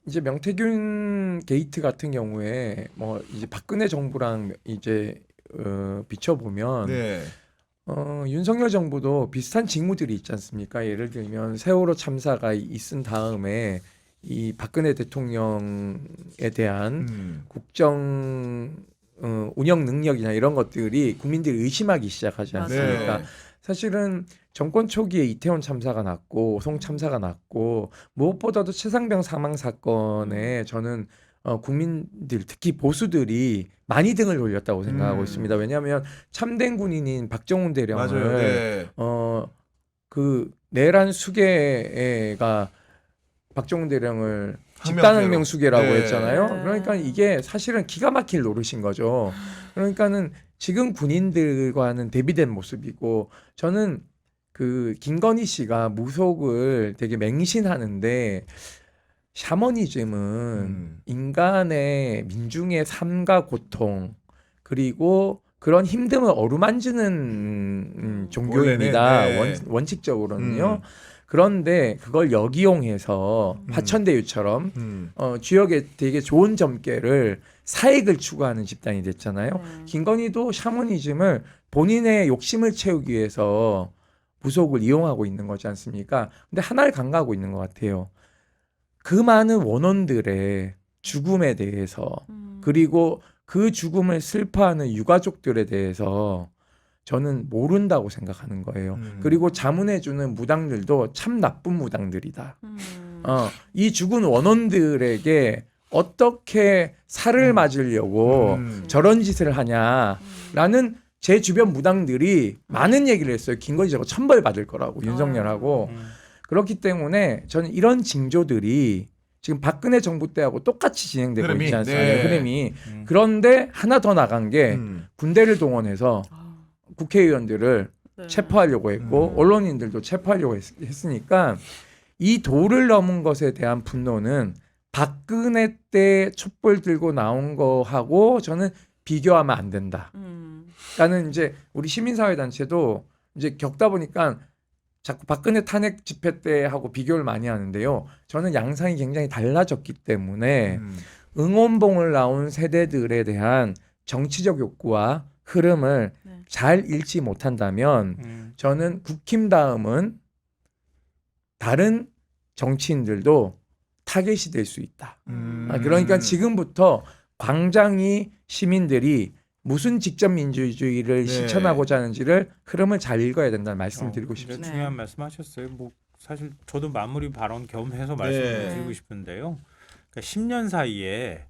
이제 명태균 게이트 같은 경우에 뭐 이제 박근혜 정부랑 이제 비춰보면 네. 윤석열 정부도 비슷한 직무들이 있지 않습니까? 예를 들면 세월호 참사가 있은 다음에 이 박근혜 대통령에 대한 국정 운영 능력이나 이런 것들이 국민들이 의심하기 시작하지 않습니까? 네. 사실은 정권 초기에 이태원 참사가 났고 송 참사가 났고 무엇보다도 최상병 사망 사건에 저는 국민들 특히 보수들이 많이 등을 돌렸다고 생각하고 있습니다. 왜냐하면 참된 군인인 박정훈 맞아요. 대령을 네. 그 내란 수계가 박정훈 대령을 항명죄로. 집단항명 수계라고 네. 했잖아요. 네. 그러니까 이게 사실은 기가 막힐 노릇인 거죠. 그러니까는 지금 군인들과는 대비된 모습이고 저는 그 김건희 씨가 무속을 되게 맹신하는데 샤머니즘은 인간의 민중의 삶과 고통 그리고 그런 힘듦을 어루만지는 종교입니다. 원래는, 네. 원칙적으로는요. 그런데 그걸 역이용해서 화천대유처럼 지역에 되게 좋은 점괘를 사익을 추구하는 집단이 됐잖아요. 김건희도 샤머니즘을 본인의 욕심을 채우기 위해서 무속을 이용하고 있는 거지 않습니까? 근데 하나를 간과하고 있는 것 같아요. 그 많은 원혼들의 죽음에 대해서 그리고 그 죽음을 슬퍼하는 유가족들에 대해서 저는 모른다고 생각하는 거예요. 그리고 자문해주는 무당들도 참 나쁜 무당들이다. 이 죽은 원혼들에게 어떻게 살을 맞으려고 저런 짓을 하냐라는 제 주변 무당들이 많은 얘기를 했어요. 김건희 저거 천벌 받을 거라고 윤석열하고. 그렇기 때문에 저는 이런 징조들이 지금 박근혜 정부 때하고 똑같이 진행되고 흐름이, 있지 않습니까? 네. 흐름이. 그런데 하나 더 나간 게 군대를 동원해서 국회의원들을 네. 체포하려고 했고 언론인들도 체포하려고 했으니까 이 도를 넘은 것에 대한 분노는 박근혜 때 촛불 들고 나온 거하고 저는 비교하면 안 된다. 라는 이제 우리 시민사회단체도 이제 겪다 보니까 자꾸 박근혜 탄핵 집회 때 하고 비교를 많이 하는데요. 저는 양상이 굉장히 달라졌기 때문에 응원봉을 나온 세대들에 대한 정치적 욕구와 흐름을 네. 잘 읽지 못한다면 저는 국힘 다음은 다른 정치인들도 타겟이 될 수 있다. 그러니까 지금부터 광장이 시민들이 무슨 직접 민주주의를 네. 실천하고자 하는지를 흐름을 잘 읽어야 된다는 말씀을 드리고 굉장히 싶습니다. 중요한 말씀하셨어요. 뭐 사실 저도 마무리 발언 겸해서 네. 말씀을 드리고 싶은데요. 그러니까 10년 사이에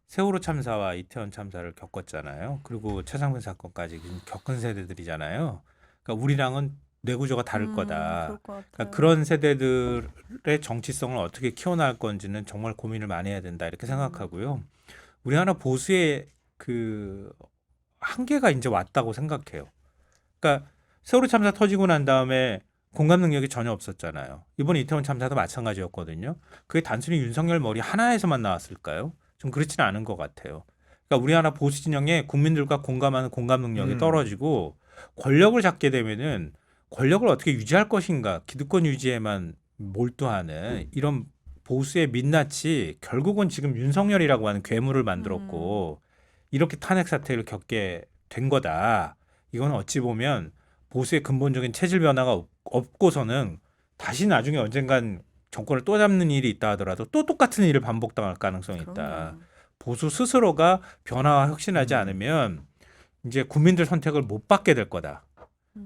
세월호 참사와 이태원 참사를 겪었잖아요. 그리고 최상병 사건까지 겪은 세대들이잖아요. 그러니까 우리랑은 뇌구조가 다를 거다. 그럴 것 같아요. 그러니까 그런 세대들의 정치성을 어떻게 키워나갈 건지는 정말 고민을 많이 해야 된다 이렇게 생각하고요. 우리나라 보수의 그 한계가 이제 왔다고 생각해요. 그러니까 세월호 참사 터지고 난 다음에 공감 능력이 전혀 없었잖아요. 이번 이태원 참사도 마찬가지였거든요. 그게 단순히 윤석열 머리 하나에서만 나왔을까요? 좀 그렇지는 않은 것 같아요. 그러니까 우리나라 보수 진영의 국민들과 공감하는 공감 능력이 떨어지고 권력을 잡게 되면은 권력을 어떻게 유지할 것인가 기득권 유지에만 몰두하는 이런 보수의 민낯이 결국은 지금 윤석열이라고 하는 괴물을 만들었고 이렇게 탄핵 사태를 겪게 된 거다. 이건 어찌 보면 보수의 근본적인 체질 변화가 없고서는 다시 나중에 언젠간 정권을 또 잡는 일이 있다 하더라도 또 똑같은 일을 반복당할 가능성이 있다. 그럼요. 보수 스스로가 변화와 혁신하지 않으면 이제 국민들 선택을 못 받게 될 거다.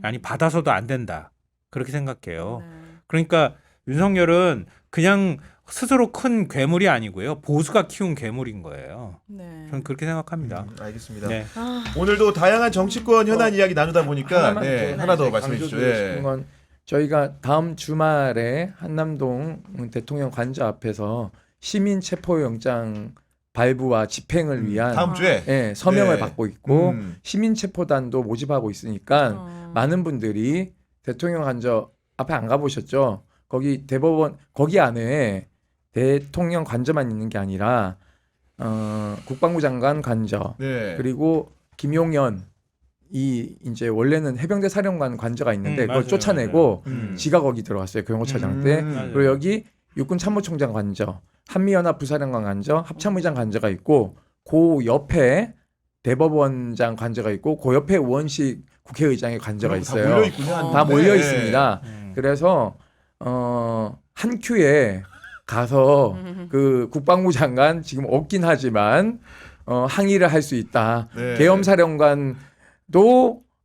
아니 받아서도 안 된다. 그렇게 생각해요. 네. 그러니까 윤석열은 그냥 스스로 큰 괴물이 아니고요. 보수가 키운 괴물인 거예요. 네. 저는 그렇게 생각합니다. 알겠습니다. 네. 아, 오늘도 다양한 정치권 현안 이야기 나누다 보니까 하나만 네, 더 하나 더 말씀해 주시죠. 강조드리고 싶은 예. 건 저희가 다음 주말에 한남동 대통령 관저 앞에서 시민 체포영장 발부와 집행을 위한 다음 주에 예, 서명을 네. 받고 있고 음. 시민 체포단도 모집하고 있으니까 많은 분들이 대통령 관저 앞에 안 가보셨죠? 거기 대법원 거기 안에 대통령 관저만 있는 게 아니라 국방부 장관 관저 네. 그리고 김용현 이 이제 원래는 해병대 사령관 관저가 있는데 그걸 맞아요, 쫓아내고 음. 지가 거기 들어갔어요 경호처장 때. 음. 그리고 여기 육군 참모총장 관저, 한미연합 부사령관 관저, 합참의장 관저가 있고 그 옆에 대법원장 관저가 있고 그 옆에 우원식 국회의장의 관저가 다 있어요. 몰려 있군요. 한 다 군데. 몰려 네. 있습니다. 그래서 한 큐에 가서 그 국방부 장관 지금 없긴 하지만 항의를 할 수 있다. 네. 계엄사령관도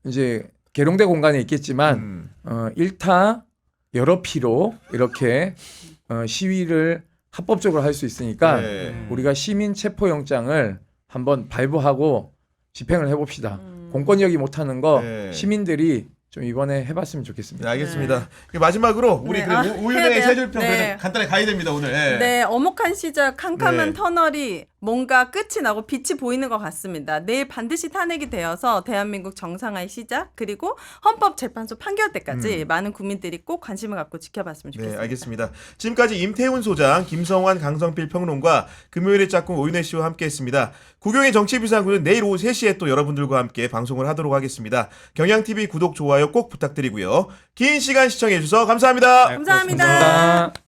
이제 계룡대 공간에 있겠지만 일타 여러 피로 이렇게 시위를 합법적으로 할 수 있으니까 네. 우리가 시민 체포영장을 한번 발부하고 집행을 해봅시다. 공권력이 못하는 거 네. 시민들이 좀 이번에 해봤으면 좋겠습니다. 네, 알겠습니다. 마지막으로 우리 네. 그 아, 우윤의 해야 돼요? 세줄평 네. 간단히 가야 됩니다 오늘. 네. 네, 어목한 시절 캄캄한 네. 터널이 뭔가 끝이 나고 빛이 보이는 것 같습니다. 내일 반드시 탄핵이 되어서 대한민국 정상화의 시작 그리고 헌법재판소 판결 때까지 많은 국민들이 꼭 관심을 갖고 지켜봤으면 네, 좋겠습니다. 알겠습니다. 지금까지 임태훈 소장, 김성환, 강성필 평론가, 금요일의 짝꿍 오윤혜 씨와 함께했습니다. 구경의 정치비상구는 내일 오후 3시에 또 여러분들과 함께 방송을 하도록 하겠습니다. 경향TV 구독, 좋아요 꼭 부탁드리고요. 긴 시간 시청해 주셔서 감사합니다. 감사합니다. 감사합니다.